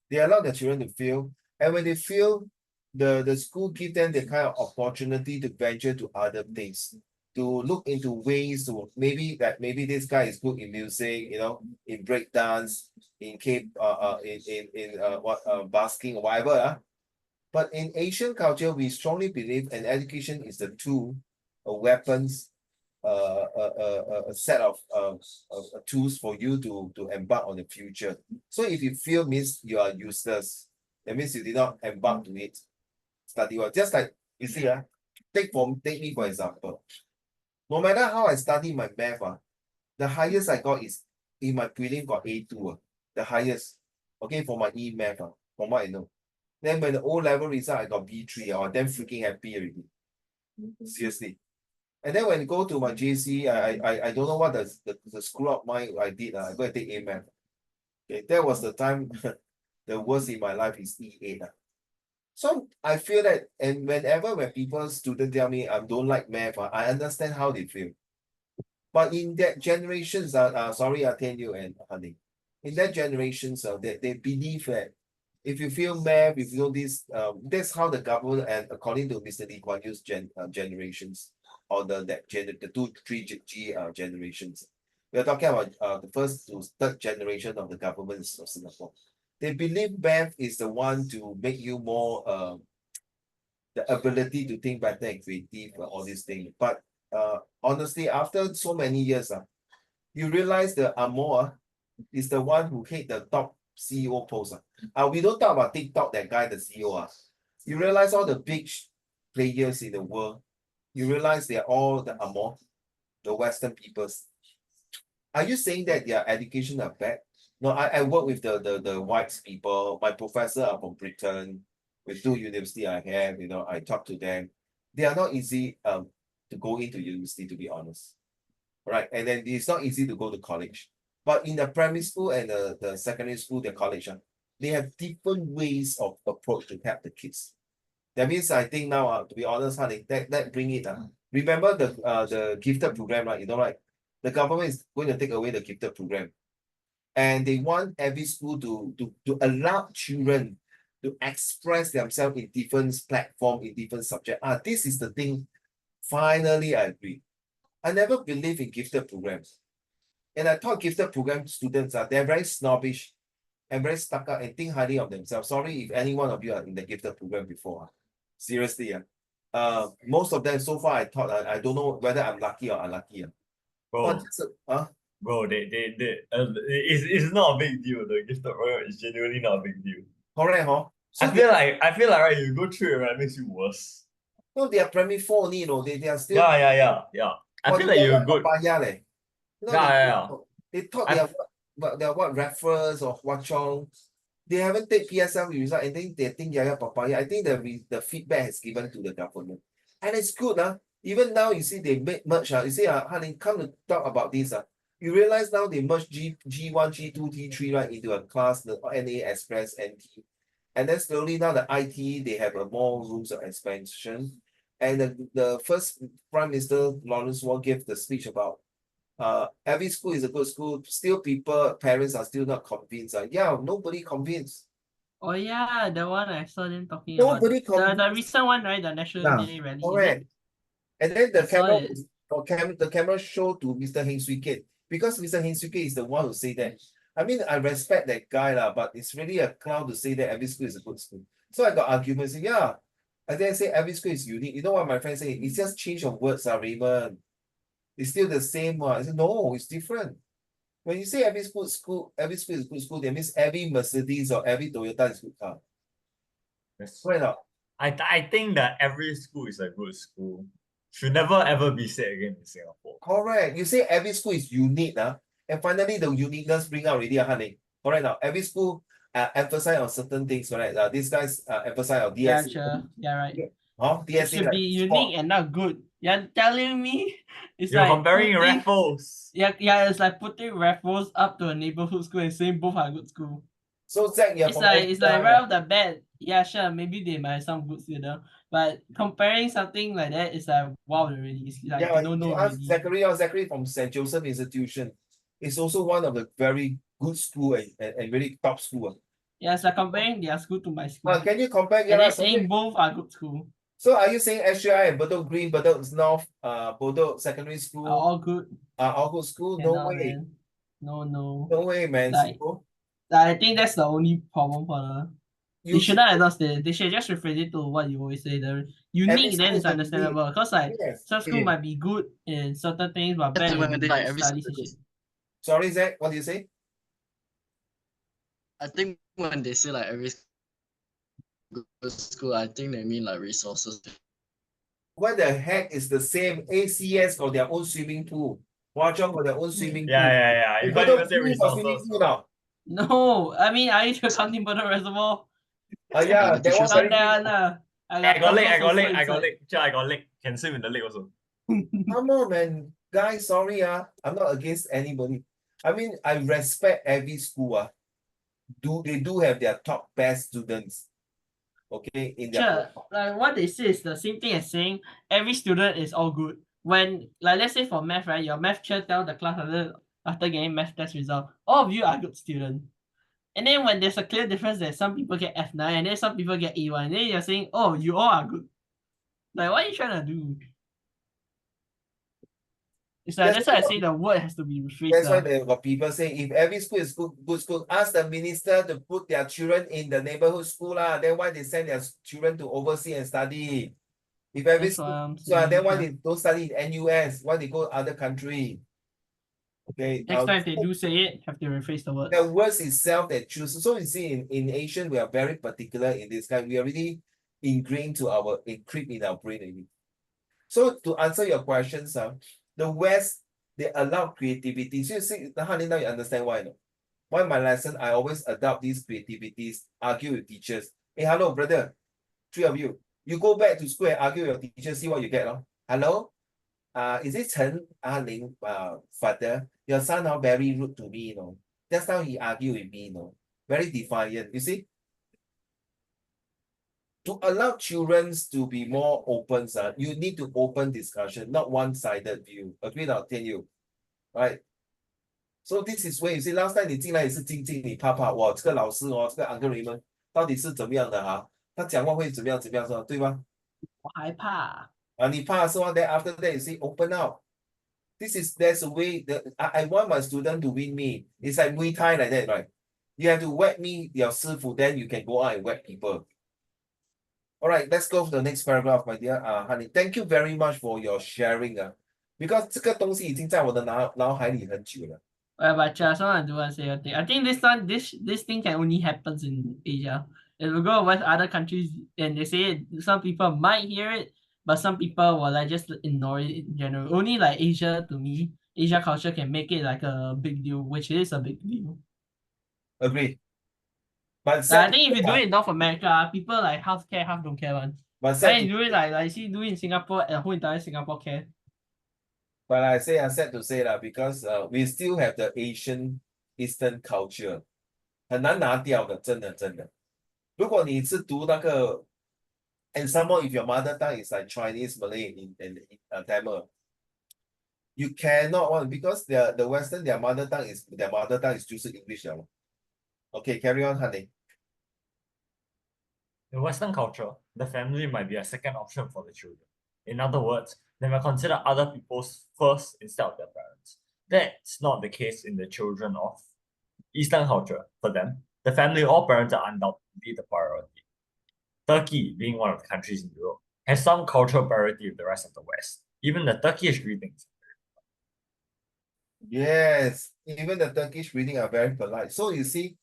[SPEAKER 1] they allow their children to fail, and when they fail, the school give them the kind of opportunity to venture to other things, to look into ways to maybe this guy is good in music, in break dance, in basking or whatever. But in Asian culture, we strongly believe an education is the tool, a weapons, a set of tools for you to embark on the future. So if you feel means you are useless, that means you did not embark to it, study well. Just like you see, take me for example. No matter how I study my math, the highest I got is in my prelim got A2, the highest. Okay, for my E-math, from what I know. Then when the O-level result I got B3, I was damn freaking happy already. Seriously. And then when you go to my JC, I don't know what the screw up mind I did. I go and take A-math. Okay, that was the time the worst in my life is E8. So I feel that, and when people, students tell me I don't like math, I understand how they feel. But in that generations, sorry, I tell you and honey, in that generations, they believe that if you feel math, if you know this, that's how the government, and according to Mr. Lee Kuan Yew's generations, or the 2, 3 generations. We are talking about the first to third generation of the government of Singapore. They believe math is the one to make you more the ability to think better and creative, all these things. But honestly, after so many years, you realize the Amor is the one who hit the top CEO post. We don't talk about TikTok, that guy, the CEO. You realize all the big players in the world, you realize they're all the Amor, the Western peoples. Are you saying that their education are bad? No, I work with the white people. My professor are from Britain, with 2 university I have, I talk to them. They are not easy to go into university, to be honest. Right. And then it's not easy to go to college. But in the primary school and the secondary school, the college, they have different ways of approach to help the kids. That means I think now, to be honest, honey, that bring it. Remember the gifted program, right? Like the government is going to take away the gifted program. And they want every school to allow children to express themselves in different platform, in different subject. This is the thing. Finally, I agree. I never believe in gifted programs. And I thought gifted program students they're very snobbish and very stuck up and think highly of themselves. Sorry if any one of you are in the gifted program before. Seriously. Most of them so far I thought I don't know whether I'm lucky or unlucky.
[SPEAKER 3] Bro, bro, it's not a big deal. The gifted program is genuinely not a big deal.
[SPEAKER 1] Correct, huh? So
[SPEAKER 3] I feel like right, you go through it, right, it makes you worse.
[SPEAKER 1] No, they are primary 4 only, they are still.
[SPEAKER 3] Yeah. I feel like you're good.
[SPEAKER 1] They thought they are what reference or what chong. They haven't take PSL result and then they think yaya papaya. I think the feedback has given to the government. And it's good. Even now you see they merge. You see, honey, come to talk about this. You realize now they merge G1, G2, T3 right into a class, the NA Express, NT. And then slowly now the IT, they have more rooms of expansion. And the first Prime Minister Lawrence Wong gave the speech about every school is a good school. Still parents are still not convinced. Nobody convinced.
[SPEAKER 2] Oh yeah, the one I saw them talking
[SPEAKER 1] Nobody
[SPEAKER 2] about. The recent one, right? The National Day rally.
[SPEAKER 1] Correct. And then the camera showed to Mr. Heng Swee Keat, because Mr. Heng Swee Keat is the one who say that. I mean, I respect that guy, but it's really a clown to say that every school is a good school. So I got arguments. I didn't say every school is unique. You know what my friend say? It's just change of words, Raymond. It's still the same one. I said, no, it's different. When you say every school, every school is good school, that means every Mercedes or every Toyota is good car.
[SPEAKER 3] Yes.
[SPEAKER 1] Right now,
[SPEAKER 3] I think that every school is a good school. Should never ever be said again in Singapore.
[SPEAKER 1] correct. You say every school is unique, and finally the uniqueness bring out already, honey. Correct now. Every school emphasize on certain things, correct? These guys emphasize on
[SPEAKER 2] Yeah,
[SPEAKER 1] DSA.
[SPEAKER 2] sure. Yeah, right.
[SPEAKER 1] Huh?
[SPEAKER 2] It
[SPEAKER 1] DSA
[SPEAKER 2] should
[SPEAKER 1] like
[SPEAKER 2] be
[SPEAKER 1] sport.
[SPEAKER 2] unique and not good. You're telling me it's
[SPEAKER 3] You're
[SPEAKER 2] like
[SPEAKER 3] comparing
[SPEAKER 2] putting,
[SPEAKER 3] Raffles.
[SPEAKER 2] yeah, it's like putting Raffles up to a neighborhood school and saying both are good school.
[SPEAKER 1] So Zach, you're
[SPEAKER 2] It's
[SPEAKER 1] from
[SPEAKER 2] like
[SPEAKER 1] SGI,
[SPEAKER 2] right off the bat, yeah, sure, maybe they might have some good student, but comparing something like that is like wow already. It's like
[SPEAKER 1] yeah,
[SPEAKER 2] no
[SPEAKER 1] you ask
[SPEAKER 2] already.
[SPEAKER 1] Zachary from St. Joseph Institution. It's also one of the very good school and really top school.
[SPEAKER 2] Yeah, it's like comparing their school to my school.
[SPEAKER 1] Can you compare?
[SPEAKER 2] And
[SPEAKER 1] Yeah,
[SPEAKER 2] then saying both are good school.
[SPEAKER 1] so are you saying SGI and Bedok Green, Bedok North, Bedok Secondary
[SPEAKER 2] Are
[SPEAKER 1] School
[SPEAKER 2] all good.
[SPEAKER 1] are all good school? No
[SPEAKER 2] Cannot,
[SPEAKER 1] way.
[SPEAKER 2] man. No.
[SPEAKER 1] No way, man.
[SPEAKER 2] Like,
[SPEAKER 1] So
[SPEAKER 2] I think that's the only problem for the. They
[SPEAKER 1] you
[SPEAKER 2] should
[SPEAKER 1] should
[SPEAKER 2] not have lost it. They should just rephrase it to what you always say. The
[SPEAKER 1] every
[SPEAKER 2] unique then
[SPEAKER 1] school
[SPEAKER 2] is
[SPEAKER 1] is a unique.
[SPEAKER 2] understandable. Because like
[SPEAKER 1] Yes.
[SPEAKER 2] some school
[SPEAKER 1] Okay.
[SPEAKER 2] might be good in certain things, but
[SPEAKER 4] I
[SPEAKER 2] bad
[SPEAKER 4] think when
[SPEAKER 2] in
[SPEAKER 4] they like every
[SPEAKER 2] studies
[SPEAKER 4] school
[SPEAKER 2] and
[SPEAKER 4] is
[SPEAKER 2] shit.
[SPEAKER 1] Sorry, Zach, what do you say?
[SPEAKER 4] I think when they say like every good school, I think they mean like resources.
[SPEAKER 1] What the heck is the same? ACS got their own swimming pool. Hwa Chong got their own swimming pool.
[SPEAKER 3] Yeah. You
[SPEAKER 1] And
[SPEAKER 3] can't
[SPEAKER 1] Bedok
[SPEAKER 3] even say
[SPEAKER 1] Green got swimming
[SPEAKER 3] resources.
[SPEAKER 1] pool now.
[SPEAKER 2] No, I mean I used to counting Bedok Reservoir.
[SPEAKER 1] Yeah,
[SPEAKER 4] the
[SPEAKER 1] that one
[SPEAKER 4] teachers
[SPEAKER 1] very
[SPEAKER 2] Count
[SPEAKER 1] big.
[SPEAKER 2] that
[SPEAKER 3] I got leg.
[SPEAKER 2] also
[SPEAKER 3] I got
[SPEAKER 2] inside.
[SPEAKER 3] leg. Sure, I got leg. Can swim in the lake also.
[SPEAKER 1] Come on, man. Guys, sorry, I'm not against anybody. I mean, I respect every school. They do have their top best students, okay, in their
[SPEAKER 2] Sure,
[SPEAKER 1] cohort.
[SPEAKER 2] like what they say is the same thing as saying every student is all good. When like let's say for math, right, your math teacher tell the class after getting math test result, all of you are good students. And then when there's a clear difference that some people get F9 and then some people get A1, and then you're saying, oh, you all are good. Like what are you trying to do? It's like that's why I say the word has to be rephrased.
[SPEAKER 1] That's why there got people say if every school is good school, ask the minister to put their children in the neighborhood school lah. Then why they send their children to overseas and study? If every
[SPEAKER 2] That's what
[SPEAKER 1] school,
[SPEAKER 2] I'm
[SPEAKER 1] so then
[SPEAKER 2] saying,
[SPEAKER 1] why
[SPEAKER 2] yeah.
[SPEAKER 1] they don't study in NUS? Why they go other country? Okay.
[SPEAKER 2] Next time if they do say it, have to rephrase the word.
[SPEAKER 1] The words itself that chooses. So you see, in Asian, we are very particular in this kind. We are really ingrained to our encrypt in our brain already. So to answer your questions, the West, they allow creativity. So you see, honey, now you understand why, no? Why my lesson, I always adopt these creativities, argue with teachers. Hey, hello, brother, three of you. You go back to school and argue with your teacher, see what you get. Hello? Is it Chen Ling father? Your son now very rude to me, Just now he argued with me, Very defiant. You see? To allow children to be more open, you need to open discussion, not one-sided view. Agree or not, you? Right? So this is where you see last time 你进来也是静静，你怕怕，哇，这个老师这个 Uncle Raymond 到底是怎么样的他讲话会怎么样说，对吧？
[SPEAKER 2] 我害怕。
[SPEAKER 1] 你怕是吗？ Then after that you see open up. There's a way that I want my student to win me. It's like Muay Thai like that, right? You have to whack me, your 师傅, then you can go out and whack people. All right, let's go to the next paragraph, my dear honey. Thank you very much for your sharing. Because 这个东西已经在我的脑海里很久了。
[SPEAKER 2] But just want to do one say one thing. I think this thing can only happens in Asia. If we go with other countries and they say it, some people might hear it, but some people will like just ignore it in general. Only like Asia, to me, Asia culture can make it like a big deal, which is a big deal.
[SPEAKER 1] Agree. But
[SPEAKER 2] I think if you do it in North America, people like half care, half don't care one.
[SPEAKER 1] But
[SPEAKER 2] Then you do it like see do it in Singapore, and whole entire Singapore care.
[SPEAKER 1] But I sad to say that because we still have the Asian Eastern culture. 很难拿掉的，真的。如果你是读那个 and some more if your mother tongue is like Chinese, Malay, in Tamil, you cannot want because the Western their mother tongue is 就是 English 了。Okay, carry on, honey.
[SPEAKER 3] In Western culture, the family might be a second option for the children. In other words, they may consider other people's first instead of their parents. That's not the case in the children of Eastern culture. For them, the family or parents are undoubtedly the priority. Turkey, being one of the countries in Europe, has some cultural parity with the rest of the West. Even the Turkish greetings.
[SPEAKER 1] Yes, even the Turkish reading are very polite. So you see,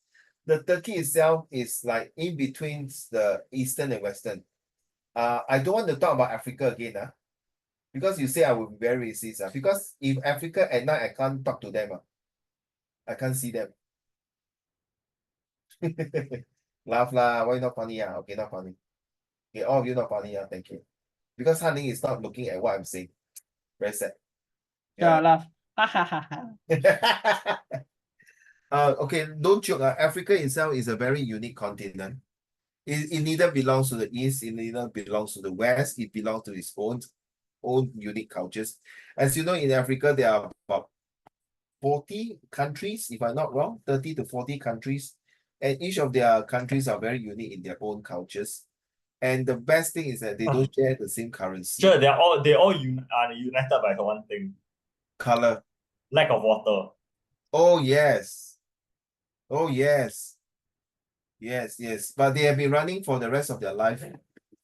[SPEAKER 1] the Turkey itself is like in between the Eastern and Western. I don't want to talk about Africa again, because you say I will be very racist. Because if Africa at night I can't talk to them, I can't see them. Laugh lah, why not funny? Okay, not funny. Okay, all of you not funny, thank you. Because Hanning is not looking at what I'm saying. Very sad.
[SPEAKER 2] Yeah, laugh. Ha ha ha ha.
[SPEAKER 1] Okay, don't joke. Africa itself is a very unique continent. It neither belongs to the East, it neither belongs to the West, it belongs to its own unique cultures. As you know, in Africa, there are about 40 countries, if I'm not wrong, 30 to 40 countries. And each of their countries are very unique in their own cultures. And the best thing is that they don't share the same currency.
[SPEAKER 3] Sure, they all are united by one thing:
[SPEAKER 1] Color.
[SPEAKER 3] lack of water.
[SPEAKER 1] Oh, yes. Oh, yes. Yes, yes. But they have been running for the rest of their life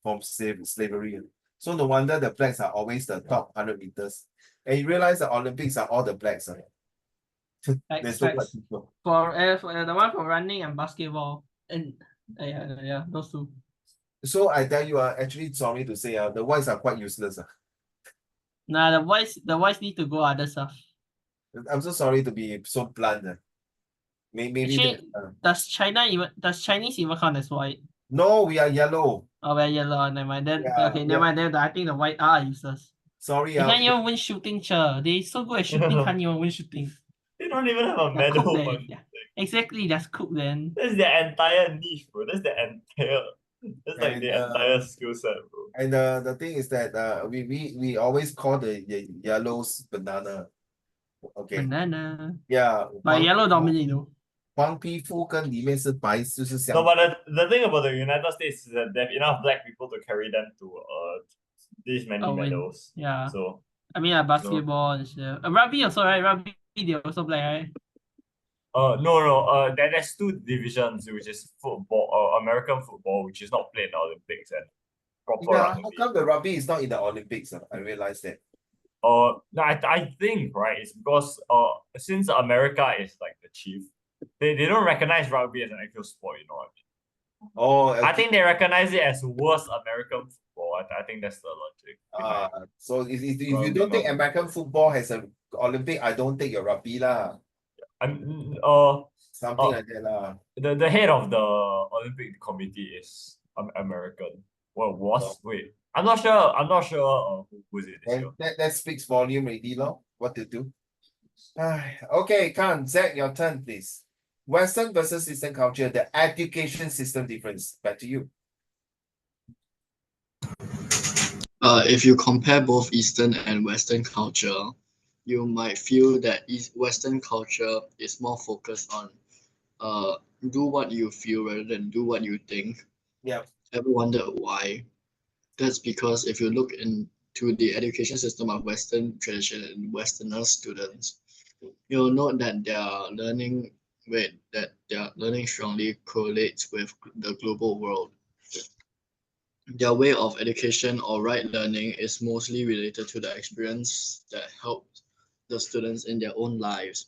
[SPEAKER 1] from slavery. So no wonder the blacks are always the top 100 meters. And you realize the Olympics are all the blacks. There's so much people.
[SPEAKER 2] For the one for running and basketball. And yeah, those two.
[SPEAKER 1] So I tell you, actually, sorry to say, the whites are quite useless.
[SPEAKER 2] Nah, the whites need to go other stuff.
[SPEAKER 1] I'm so sorry to be so blunt. Maybe
[SPEAKER 2] Actually, does Chinese even count as white?
[SPEAKER 1] no, we are yellow.
[SPEAKER 2] Oh, we're yellow. Never mind. Then
[SPEAKER 1] Yeah,
[SPEAKER 2] okay, never mind. Then I think the white are useless.
[SPEAKER 1] Sorry,
[SPEAKER 2] They can't even win shooting, sure. They so good at shooting, can't even win shooting.
[SPEAKER 3] They don't even have a
[SPEAKER 2] They're
[SPEAKER 3] medal.
[SPEAKER 2] cooked
[SPEAKER 3] For
[SPEAKER 2] then. Yeah. Exactly, that's cooked then.
[SPEAKER 3] That's their entire niche, bro. That's their entire. That's like
[SPEAKER 1] And,
[SPEAKER 3] the entire skill set, bro.
[SPEAKER 1] And the thing is that we always call the yellows banana. Okay.
[SPEAKER 2] Banana.
[SPEAKER 1] Yeah.
[SPEAKER 2] But yellow dominate though.
[SPEAKER 1] 黄皮肤跟里面是白，就是像
[SPEAKER 3] No, but the thing about the United States is that they have enough black people to carry them to these many
[SPEAKER 2] win.
[SPEAKER 3] medals.
[SPEAKER 2] Yeah.
[SPEAKER 3] So
[SPEAKER 2] I mean, basketball and shit. Rugby also, right? Rugby, they also play, right?
[SPEAKER 3] no, there's two divisions, which is football, American football, which is not played in the Olympics, and proper
[SPEAKER 1] Yeah,
[SPEAKER 3] rugby.
[SPEAKER 1] how come the rugby is not in the Olympics? I realized that.
[SPEAKER 3] No, I think, right, it's because since America is like the chief, they don't recognize rugby as an actual sport, you know what I mean?
[SPEAKER 1] Oh,
[SPEAKER 3] I think they recognize it as worse American football. I think that's the logic behind
[SPEAKER 1] so if you
[SPEAKER 3] Rugby
[SPEAKER 1] don't think
[SPEAKER 3] not-
[SPEAKER 1] American football has an Olympic, I don't take your rugby lah. Something like that lah.
[SPEAKER 3] the head of the Olympic committee is American. Well, was wait, I'm not sure who is it this year.
[SPEAKER 1] And that speaks volume already, lor. What to do? Okay, Khan, Zach, your turn, please. Western versus Eastern culture, the education system difference. Back to you.
[SPEAKER 4] If you compare both Eastern and Western culture, you might feel that Western culture is more focused on do what you feel rather than do what you think.
[SPEAKER 1] Yeah.
[SPEAKER 4] Ever wondered why? That's because if you look into the education system of Western tradition and Westerner students, you'll note that their learning strongly correlates with the global world. Their way of education or right learning is mostly related to the experience that helps the students in their own lives.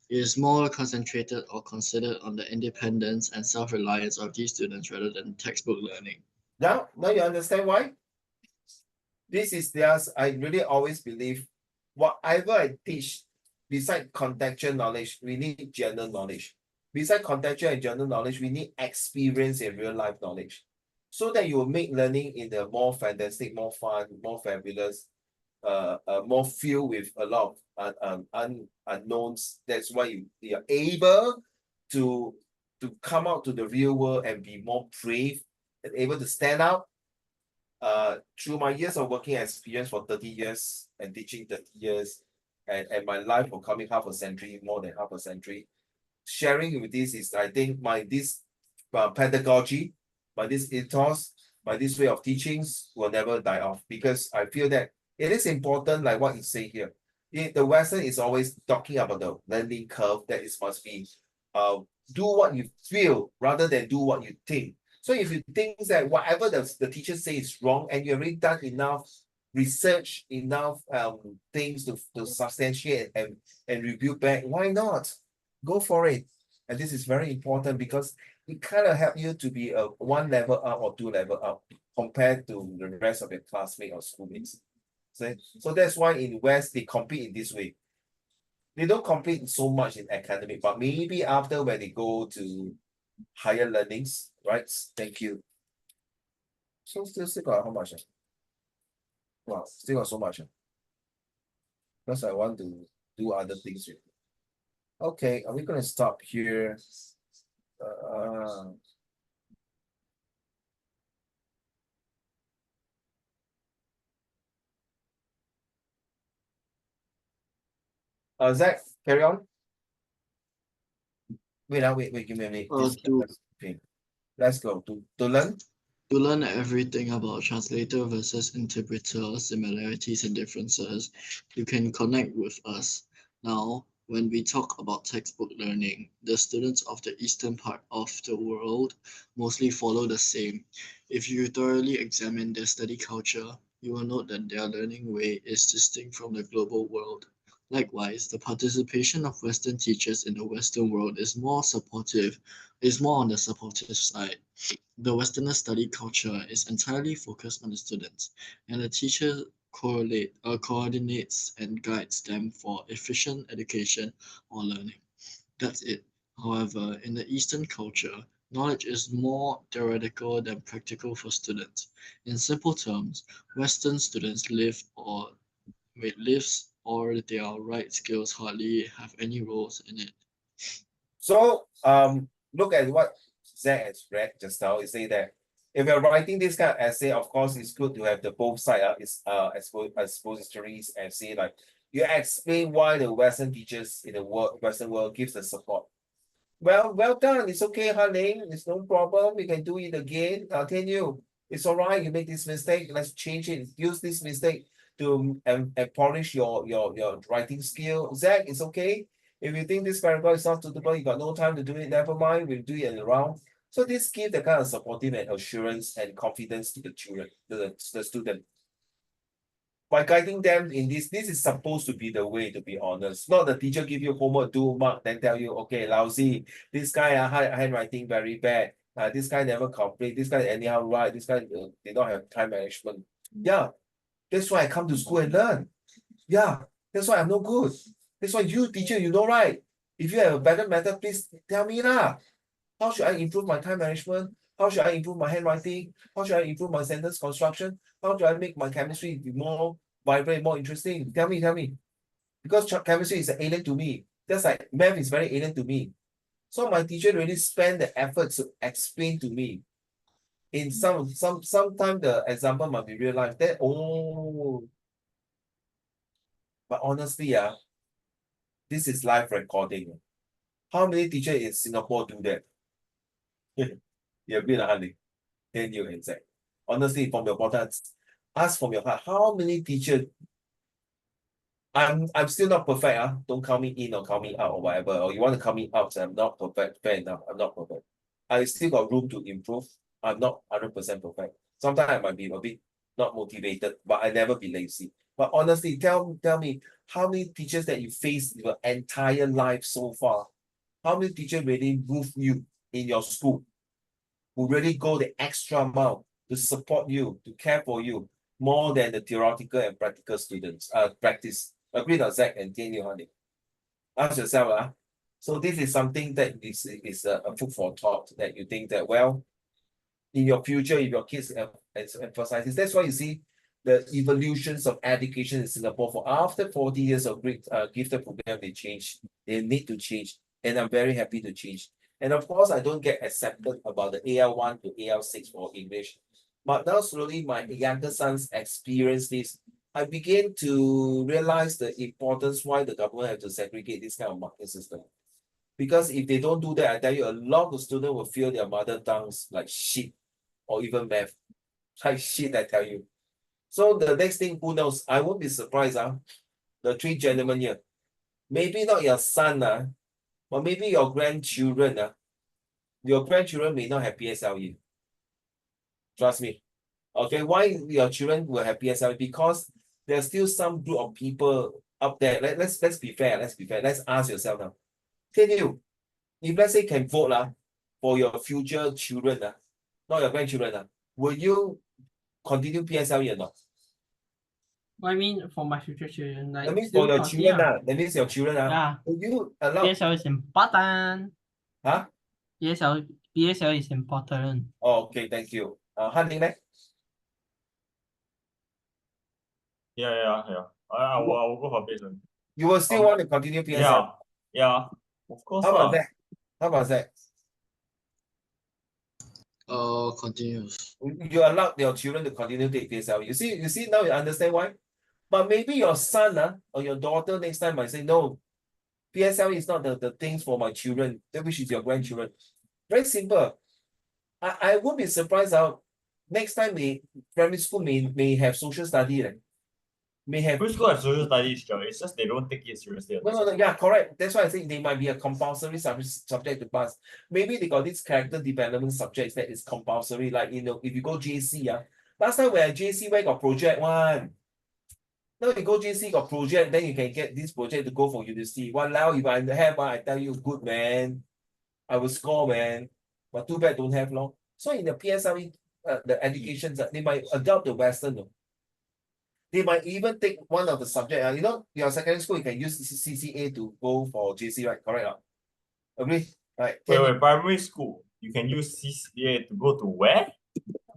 [SPEAKER 4] It is more concentrated or considered on the independence and self-reliance of these students rather than textbook learning.
[SPEAKER 1] Now you understand why? This is theirs. I really always believe whatever I teach, besides contextual knowledge, we need general knowledge. Besides contextual and general knowledge, we need experience and real life knowledge. So that you will make learning in the more fantastic, more fun, more fabulous, more filled with a lot of unknowns. That's why you are able to come out to the real world and be more brave and able to stand out. Through my years of working experience for 30 years and teaching 30 years and my life for coming half a century, more than half a century, sharing with this is, I think, this pedagogy, by this ethos, by this way of teachings will never die off, because I feel that it is important, like what you say here. The Western is always talking about the learning curve that it must be do what you feel rather than do what you think. So if you think that whatever the teacher says is wrong and you've already done enough research, enough things to substantiate and review back, why not? Go for it. And this is very important because it kind of help you to be a 1 level up or 2 level up compared to the rest of your classmates or schoolmates. So that's why in West they compete in this way. They don't compete so much in academic, but maybe after when they go to higher learnings, right? Thank you. So still got how much? Wow, still got so much. Because I want to do other things with. Okay, are we gonna stop here? Zach, carry on. Wait, give me a minute. Okay. Let's go to learn.
[SPEAKER 4] To learn everything about translator versus interpreter, similarities and differences, you can connect with us. Now, when we talk about textbook learning, the students of the eastern part of the world mostly follow the same. If you thoroughly examine their study culture, you will note that their learning way is distinct from the global world. Likewise, the participation of Western teachers in the Western world is more on the supportive side. The Westerner study culture is entirely focused on the students, and the teacher coordinates and guides them for efficient education or learning. That's it. However, in the Eastern culture, knowledge is more theoretical than practical for students. In simple terms, Western students lives or their right skills hardly have any roles in it.
[SPEAKER 1] So look at what Zach has read just now. He say that if you're writing this kind of essay, of course, it's good to have the both sides. It's expositories essay, like you explain why the Western teachers in the Western world gives the support. Well done. It's okay, honey. It's no problem. We can do it again. I'll tell you. It's all right. You make this mistake. Let's change it. Use this mistake to polish your writing skill. Zach, it's okay. If you think this paragraph is not suitable, you got no time to do it, never mind. We'll do it around. So this gives the kind of supportive and assurance and confidence to the children, to the student. By guiding them in this is supposed to be the way, to be honest. Not the teacher give you homework, do mark, then tell you, okay, lousy, this guy handwriting very bad. This guy never complete, this guy anyhow write, this guy they don't have time management. Yeah, that's why I come to school and learn. Yeah, that's why I'm no good. That's why you teacher, you know, right? If you have a better method, please tell me lah. How should I improve my time management? How should I improve my handwriting? How should I improve my sentence construction? How do I make my chemistry be more vibrant, more interesting? Tell me. Because chemistry is alien to me. Just like math is very alien to me. So my teacher really spent the effort to explain to me. In sometimes the example might be real life. Then but honestly, this is live recording. How many teachers in Singapore do that? You have been a honey. Then you exact. Honestly, from your bottom, ask from your heart, how many teachers? I'm still not perfect. Don't count me in or count me out or whatever. Or you want to count me out, so I'm not perfect. Fair enough. I'm not perfect. I still got room to improve. I'm not 100% perfect. Sometimes I might be a bit not motivated, but I never be lazy. But honestly, tell me, how many teachers that you faced your entire life so far? How many teachers really move you in your school? Who really go the extra mile to support you, to care for you, more than the theoretical and practical students. Practice. Agree on Zach and Daniel, honey. Ask yourself, so this is something that is a food for thought, that you think that, well, in your future, if your kids emphasize this, that's why you see the evolutions of education in Singapore for after 40 years of great gifted program, they change. They need to change. And I'm very happy to change. And of course, I don't get accepted about the AL1 to AL6 for English. But now slowly my younger sons experience this. I begin to realize the importance why the government have to segregate this kind of marking system. Because if they don't do that, I tell you, a lot of students will feel their mother tongues like shit, or even math. Like shit, I tell you. So the next thing, who knows? I won't be surprised. The 3 gentlemen here. Maybe not your son, but maybe your grandchildren. Your grandchildren may not have PSLE. Trust me. Okay, why your children will have PSLE? Because there's still some group of people up there. Let's be fair. Let's be fair. Let's ask yourself now. Can you, if let's say can vote for your future children not your grandchildren will you continue PSLE or not?
[SPEAKER 2] I mean, for my future children, like
[SPEAKER 1] That means
[SPEAKER 2] still
[SPEAKER 1] for your
[SPEAKER 2] continue.
[SPEAKER 1] children that means your children
[SPEAKER 2] Yeah.
[SPEAKER 1] will you allow?
[SPEAKER 2] PSL is important.
[SPEAKER 1] Huh?
[SPEAKER 2] PSL is important.
[SPEAKER 1] Oh, okay, thank you. Hunting next.
[SPEAKER 3] Yeah. I will go for PSLE.
[SPEAKER 1] You will still want to continue PSLE?
[SPEAKER 3] Yeah. Of course.
[SPEAKER 1] How about that? How about that?
[SPEAKER 4] Continues.
[SPEAKER 1] You allow your children to continue to take PSLE. You see now you understand why? But maybe your son or your daughter next time might say, no, PSLE is not the things for my children, which is your grandchildren. Very simple. I won't be surprised how next time primary school may have social study. May have
[SPEAKER 3] Preschool have social studies, it's just they don't take it seriously.
[SPEAKER 1] no, yeah, correct. That's why I think they might be a compulsory subject to pass. Maybe they got this character development subjects that is compulsory. Like if you go JC, last time when JC where got project one. Now you go JC got project, then you can get this project to go for university. Walao, if I have, I tell you, good man. I will score, man. But too bad don't have long. So in the PSLE, the education, they might adopt the Western. They might even take one of the subject. Your secondary school, you can use CCA to go for JC, right? Correct. Agree? Right.
[SPEAKER 3] Wait, primary school, you can use CCA to go to where?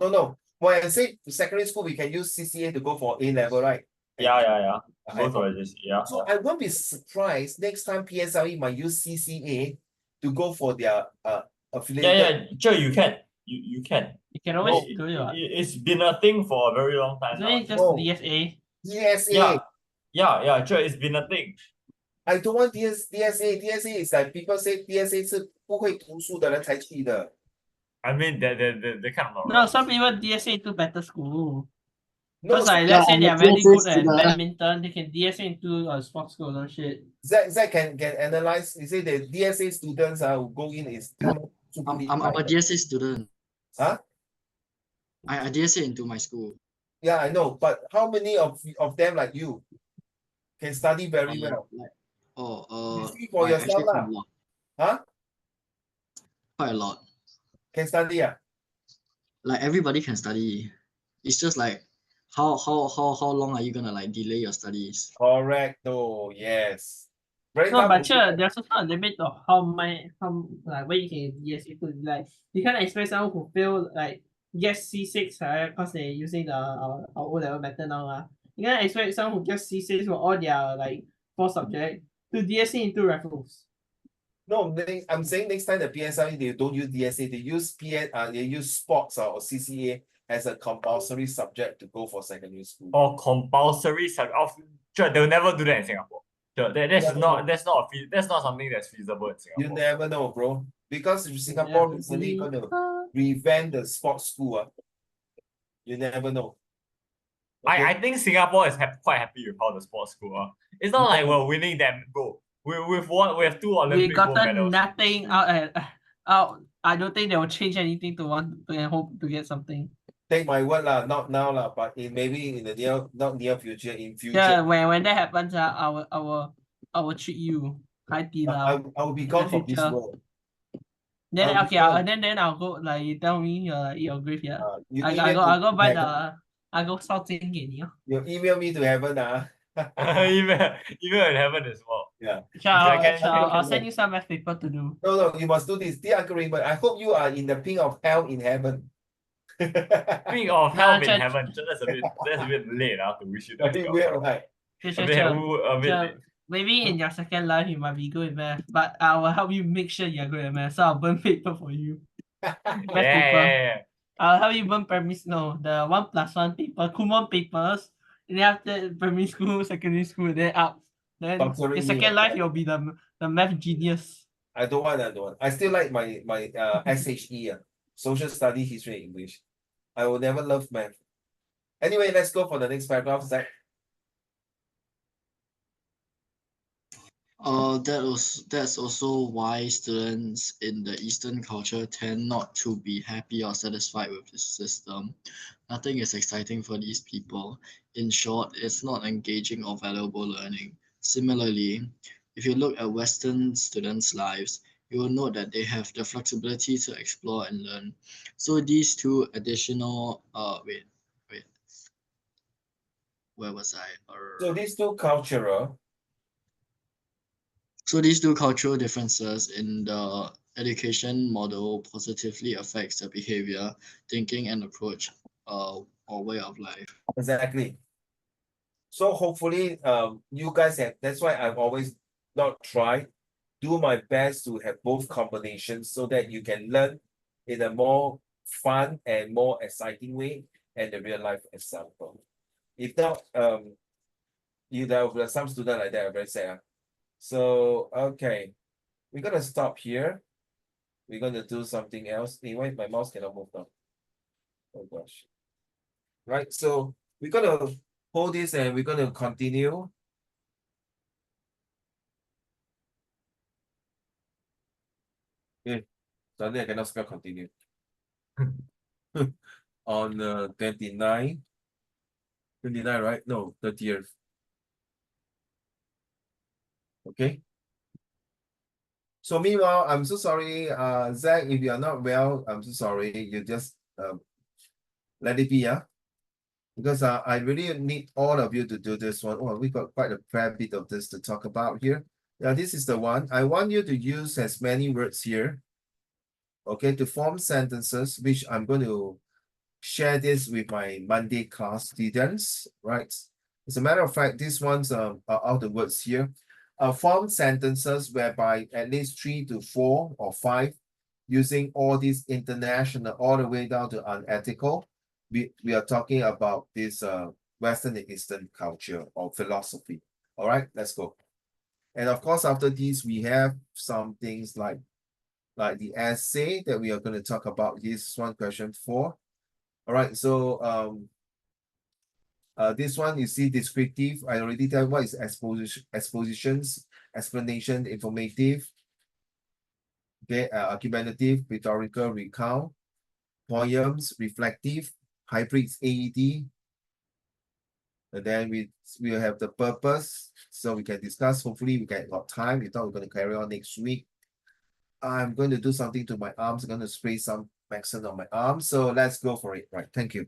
[SPEAKER 1] No. When I say secondary school, we can use CCA to go for A level, right?
[SPEAKER 3] Yeah. Go to JC, yeah.
[SPEAKER 1] So I won't be surprised next time PSLE might use CCA to go for their affiliated.
[SPEAKER 3] Yeah, sure, you can. You can.
[SPEAKER 2] You can always
[SPEAKER 3] It-
[SPEAKER 2] do it.
[SPEAKER 3] It's been a thing for a very long time
[SPEAKER 2] Isn't
[SPEAKER 3] now.
[SPEAKER 2] it just
[SPEAKER 1] No.
[SPEAKER 2] DSA?
[SPEAKER 1] DSA.
[SPEAKER 3] Yeah, sure, it's been a thing.
[SPEAKER 1] I don't want DSA. DSA is like people say DSA 是不会读书的人才去的。
[SPEAKER 3] I mean, they kind of not
[SPEAKER 2] No,
[SPEAKER 3] right.
[SPEAKER 2] some people DSA into better school.
[SPEAKER 1] No,
[SPEAKER 2] Because like
[SPEAKER 4] Yeah,
[SPEAKER 2] let's say
[SPEAKER 4] I'm
[SPEAKER 2] they
[SPEAKER 4] a
[SPEAKER 2] are very
[SPEAKER 4] DSA
[SPEAKER 2] good at
[SPEAKER 4] student.
[SPEAKER 2] badminton, they can DSA into a sports school or shit.
[SPEAKER 1] Zach can analyze. You say the DSA students who go in is
[SPEAKER 4] I'm a DSA student.
[SPEAKER 1] Huh?
[SPEAKER 4] I DSA into my school.
[SPEAKER 1] Yeah, I know. But how many of them like you can study very well? You see for yourself
[SPEAKER 4] actually quite
[SPEAKER 1] lah.
[SPEAKER 4] a lot.
[SPEAKER 1] Huh?
[SPEAKER 4] Quite a lot.
[SPEAKER 1] Can study
[SPEAKER 4] Like everybody can study. It's just like how long are you gonna like delay your studies?
[SPEAKER 1] Correct. Oh yes. Very
[SPEAKER 2] No,
[SPEAKER 1] tough
[SPEAKER 2] but
[SPEAKER 1] to
[SPEAKER 2] sure,
[SPEAKER 1] say.
[SPEAKER 2] there's also a limit of how like where you can DSA to. Like you can't expect someone who fail like gets C6, right? Because they're using the our O level method now. You can't expect someone who gets C6 for all their like 4 subjects to DSA into Raffles.
[SPEAKER 1] No, I'm saying next time the PSLE they don't use DSA, they use sports or CCA as a compulsory subject to go for secondary school.
[SPEAKER 3] Or compulsory sure, they'll never do that in Singapore. Sure, that's not something that's feasible in
[SPEAKER 1] You
[SPEAKER 3] Singapore.
[SPEAKER 1] never know, bro. Because Singapore recently gonna revamp the sports school. You never know. Okay?
[SPEAKER 3] I think Singapore is quite happy with how the sports school are. It's not like we're winning them gold. We've won. We have 2 Olympic
[SPEAKER 2] We
[SPEAKER 3] gold
[SPEAKER 2] gotten
[SPEAKER 3] medals.
[SPEAKER 2] nothing out. I don't think they will change anything to want to hope to get something.
[SPEAKER 1] Take my word lah, not now lah, but maybe in the not near future, in future.
[SPEAKER 2] Yeah, when that happens, I will treat you.
[SPEAKER 1] I will be gone from this world.
[SPEAKER 2] Then
[SPEAKER 1] I'll be
[SPEAKER 2] okay,
[SPEAKER 1] gone.
[SPEAKER 2] then I'll go like you tell me eat your grief, yeah.
[SPEAKER 1] You
[SPEAKER 2] I
[SPEAKER 1] email
[SPEAKER 2] go
[SPEAKER 1] me
[SPEAKER 2] buy
[SPEAKER 1] to heaven.
[SPEAKER 2] I go 烧金给你哦。
[SPEAKER 1] You email me to heaven
[SPEAKER 3] Even in heaven as well.
[SPEAKER 1] Yeah.
[SPEAKER 2] I'll send you some math paper to do.
[SPEAKER 1] No, you must do this. Dear Uncle Raymond, I hope you are in the pink of hell in heaven.
[SPEAKER 3] Pink of hell in
[SPEAKER 2] Church.
[SPEAKER 3] heaven. That's a bit late to wish you
[SPEAKER 1] I
[SPEAKER 3] that.
[SPEAKER 1] think we're right.
[SPEAKER 3] A bit late.
[SPEAKER 2] Maybe in your second life you might be good at math, but I will help you make sure you're good at math. So I'll burn paper for you. Math paper.
[SPEAKER 3] Yeah.
[SPEAKER 2] I'll help you burn the 1+1 paper, Kumon papers. And then after primary school, secondary school, then up. Then
[SPEAKER 1] Sponsoring
[SPEAKER 2] in
[SPEAKER 1] me,
[SPEAKER 2] second life you'll be the math genius.
[SPEAKER 1] I don't want. I still like my SHE, Social Study, History, English. I will never love math. Anyway, let's go for the next paragraph, Zach.
[SPEAKER 4] That's also why students in the Eastern culture tend not to be happy or satisfied with the system. Nothing is exciting for these people. In short, it's not engaging or valuable learning. Similarly, if you look at Western students' lives, you will note that they have the flexibility to explore and learn. So these two additional wait, where was I?
[SPEAKER 1] So these two cultural,
[SPEAKER 4] So these two cultural differences in the education model positively affects the behavior, thinking, and approach, or way of life.
[SPEAKER 1] exactly. So hopefully, you guys have, that's why I've always not tried, do my best to have both combinations so that you can learn in a more fun and more exciting way and the real life example. If not, there are some student like that are very sad. So, okay, we're gonna stop here. We're gonna do something else. Why my mouse cannot move now? Oh gosh. Right, so we're gonna hold this and we're gonna continue. Okay, suddenly I cannot spell continue. On 29, right? No, 30th. Okay. So meanwhile, I'm so sorry, Zach, if you are not well, I'm so sorry. You just let it be, yeah. Because I really need all of you to do this one. Oh, we got quite a fair bit of this to talk about here. Yeah, this is the one. I want you to use as many words here, okay, to form sentences, which I'm going to share this with my Monday class students, right? As a matter of fact, these ones are all the words here. Form sentences whereby at least 3 to 4 or 5 using all these international all the way down to unethical. We are talking about this Western and Eastern culture or philosophy. All right, let's go. And of course, after this, we have some things like the essay that we are going to talk about. This one question 4. All right, so this one you see descriptive. I already tell what is expositions, explanation, informative, okay, argumentative, rhetorical, recount, poems, reflective, hybrids, AED, and then we will have the purpose, so we can discuss. Hopefully, we get a lot of time. If not, we're going to carry on next week. I'm going to do something to my arms. I'm going to spray some medicine on my arms. So let's go for it. Right. Thank you.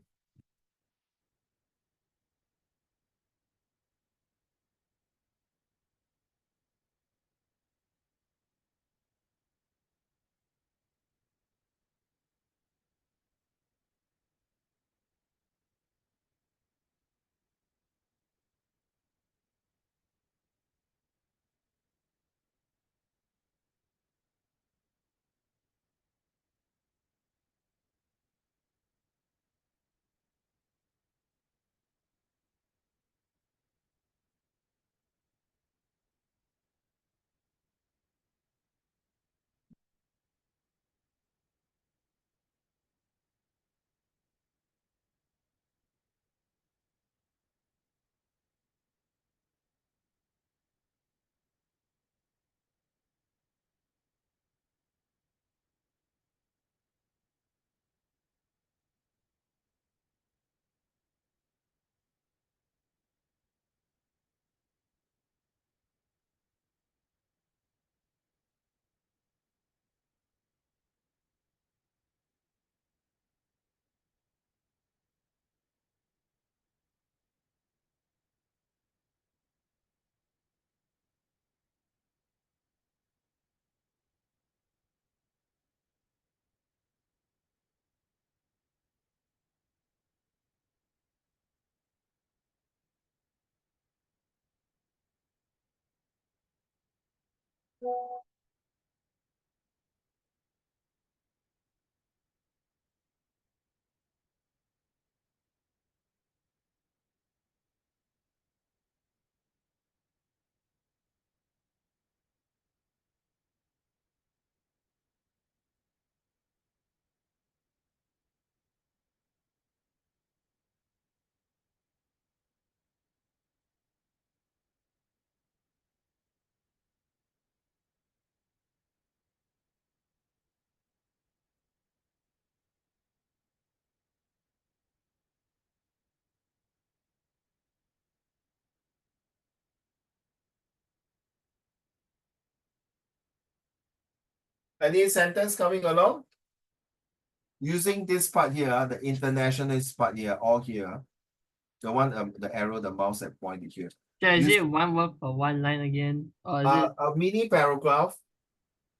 [SPEAKER 1] Any sentence coming along? Using this part here, the international part here, all here. The one, the arrow, the mouse that pointed here.
[SPEAKER 2] Yeah, is
[SPEAKER 1] Use-
[SPEAKER 2] it one word per one line again? Or is it
[SPEAKER 1] A mini paragraph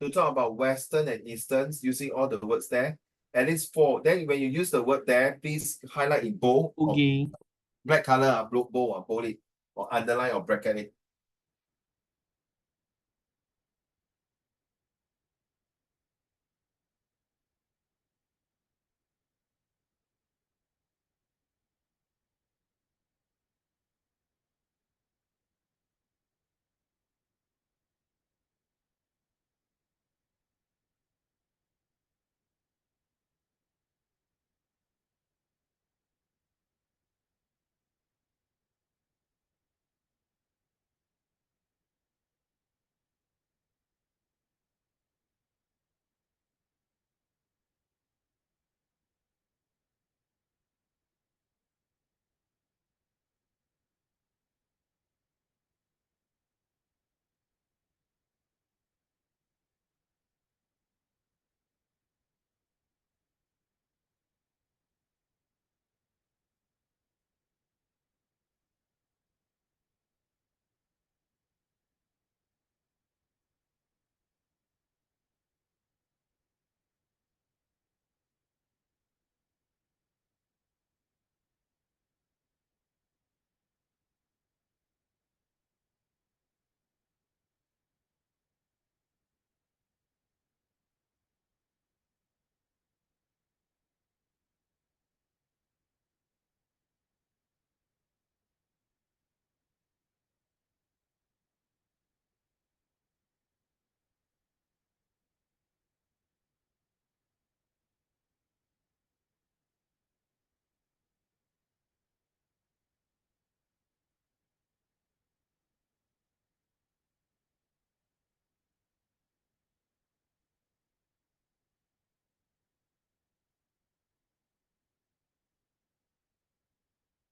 [SPEAKER 1] to talk about Western and Easterns using all the words there. At least 4. Then when you use the word there, please highlight in bold or
[SPEAKER 2] okay?
[SPEAKER 1] black color, bold or bold it, or underline or bracket it.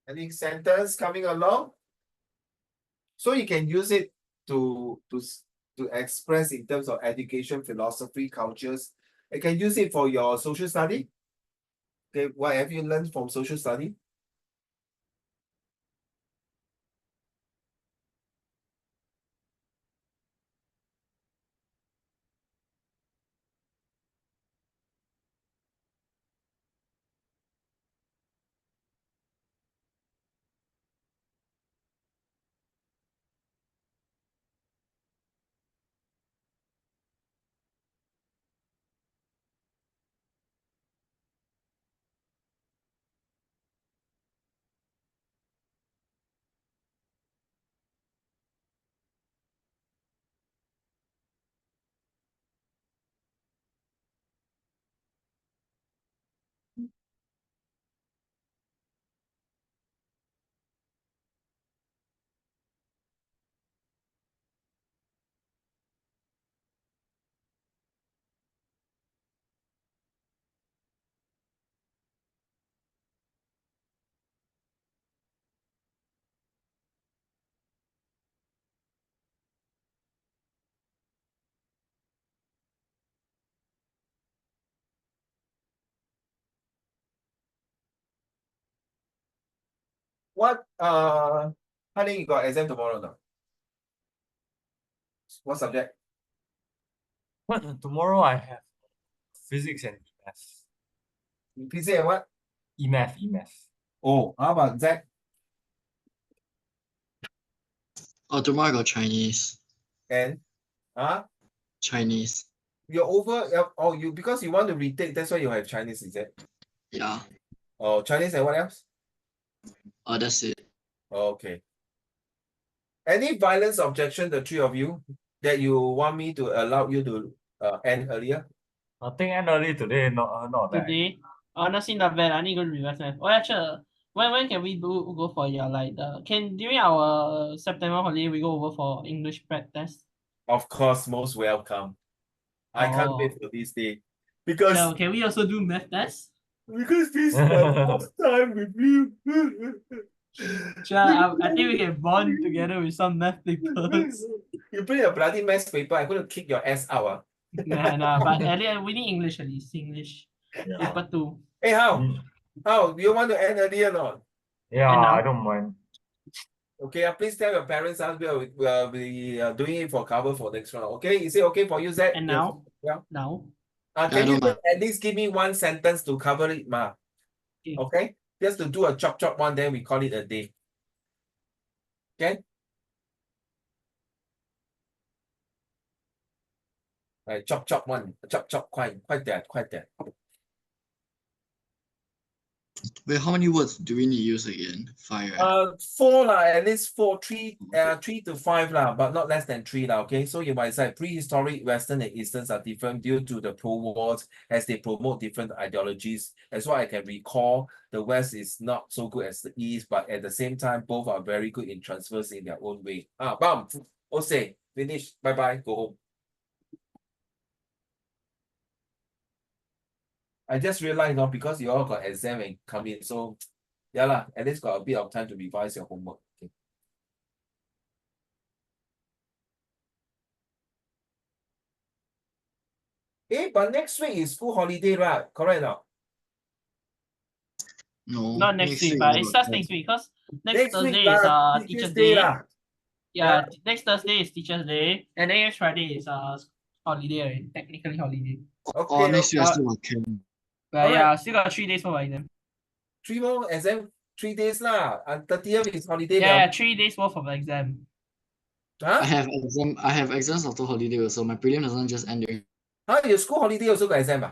[SPEAKER 1] Any sentence coming along? So you can use it to express in terms of education, philosophy, cultures. You can use it for your social study. Okay, what have you learned from social study? What honey, you got exam tomorrow now? What subject?
[SPEAKER 3] Tomorrow I have physics and EMath.
[SPEAKER 1] PC and what?
[SPEAKER 3] EMath.
[SPEAKER 1] Oh, how about Zach?
[SPEAKER 4] Oh, tomorrow I got Chinese.
[SPEAKER 1] And
[SPEAKER 4] Chinese.
[SPEAKER 1] you're over. Oh, you because you want to retake, that's why you have Chinese, is it?
[SPEAKER 4] Yeah.
[SPEAKER 1] Oh, Chinese and what else?
[SPEAKER 4] Oh, that's it.
[SPEAKER 1] Okay. Any violence objection, the three of you, that you want me to allow you to end earlier?
[SPEAKER 3] Nothing end early today, not that.
[SPEAKER 2] Today? Honestly not bad. I need to go to reverse math. Oh actually when can we go for your like during our September holiday we go over for English prep test?
[SPEAKER 1] Of course, most welcome. I can't wait for this day. Because
[SPEAKER 2] Sure, can we also do math test?
[SPEAKER 1] this is my first time with you.
[SPEAKER 2] Sure, I think we can bond together with some math papers.
[SPEAKER 1] You bring a bloody math paper, I'm going to kick your ass out.
[SPEAKER 2] Nah, but at least we need English at least. English.
[SPEAKER 3] Yeah.
[SPEAKER 2] Paper 2.
[SPEAKER 1] Hey, how?
[SPEAKER 3] Mm.
[SPEAKER 1] How? You want to end early or not?
[SPEAKER 3] Yeah,
[SPEAKER 2] And now?
[SPEAKER 3] I don't mind.
[SPEAKER 1] Okay, please tell your parents we'll be doing it for cover for next round. Okay, is it okay for you, Zach?
[SPEAKER 2] And now?
[SPEAKER 1] Yeah.
[SPEAKER 2] Now?
[SPEAKER 1] Can
[SPEAKER 4] I
[SPEAKER 1] you
[SPEAKER 4] don't mind.
[SPEAKER 1] at least give me one sentence to cover it, Ma?
[SPEAKER 2] Okay.
[SPEAKER 1] Okay, just to do a chop one, then we call it a day. Okay. Right, chop one, chop, quite that.
[SPEAKER 4] Wait, how many words do we need to use again? 5, right?
[SPEAKER 1] 4 lah, at least 4, 3 to 5 lah, but not less than 3 lah. Okay, so you might say prehistoric Western and Easterns are different due to the pro-wars as they promote different ideologies. As what I can recall, the West is not so good as the East, but at the same time, both are very good in transfers in their own way. Bam, say finish, bye, go home. I just realized because you all got exam and come in, so yeah lah, at least got a bit of time to revise your homework. Okay. But next week is school holiday, right? Correct or not?
[SPEAKER 4] No.
[SPEAKER 2] Not next week, but it starts next week because next Thursday is Teacher's Day.
[SPEAKER 1] lah.
[SPEAKER 2] Yeah, next Thursday is Teacher's Day, and then next Friday is holiday, technically holiday.
[SPEAKER 1] Okay,
[SPEAKER 4] next week I still got camp.
[SPEAKER 2] But yeah, still got 3 days for exam.
[SPEAKER 1] 3 more exam, 3 days lah. And 30th is holiday.
[SPEAKER 2] Yeah, 3 days worth of exam.
[SPEAKER 1] Huh?
[SPEAKER 4] I have exams after holiday also. My prelim doesn't just end during.
[SPEAKER 1] Your school holiday also got exam?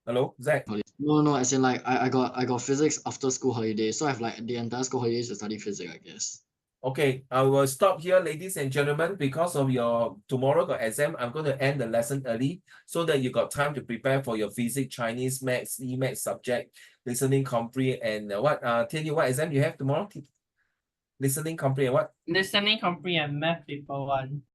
[SPEAKER 1] Hello, Zach?
[SPEAKER 4] No, as in like I got physics after school holiday, so I have like the entire school holidays to study physics, I guess.
[SPEAKER 1] Okay, I will stop here, ladies and gentlemen, because of your tomorrow got exam. I'm going to end the lesson early so that you got time to prepare for your physics, Chinese, maths, e-maths subject, listening, comprehend, and tell you what exam you have tomorrow? Listening, comprehend, what?
[SPEAKER 2] Listening, comprehend, math paper 1.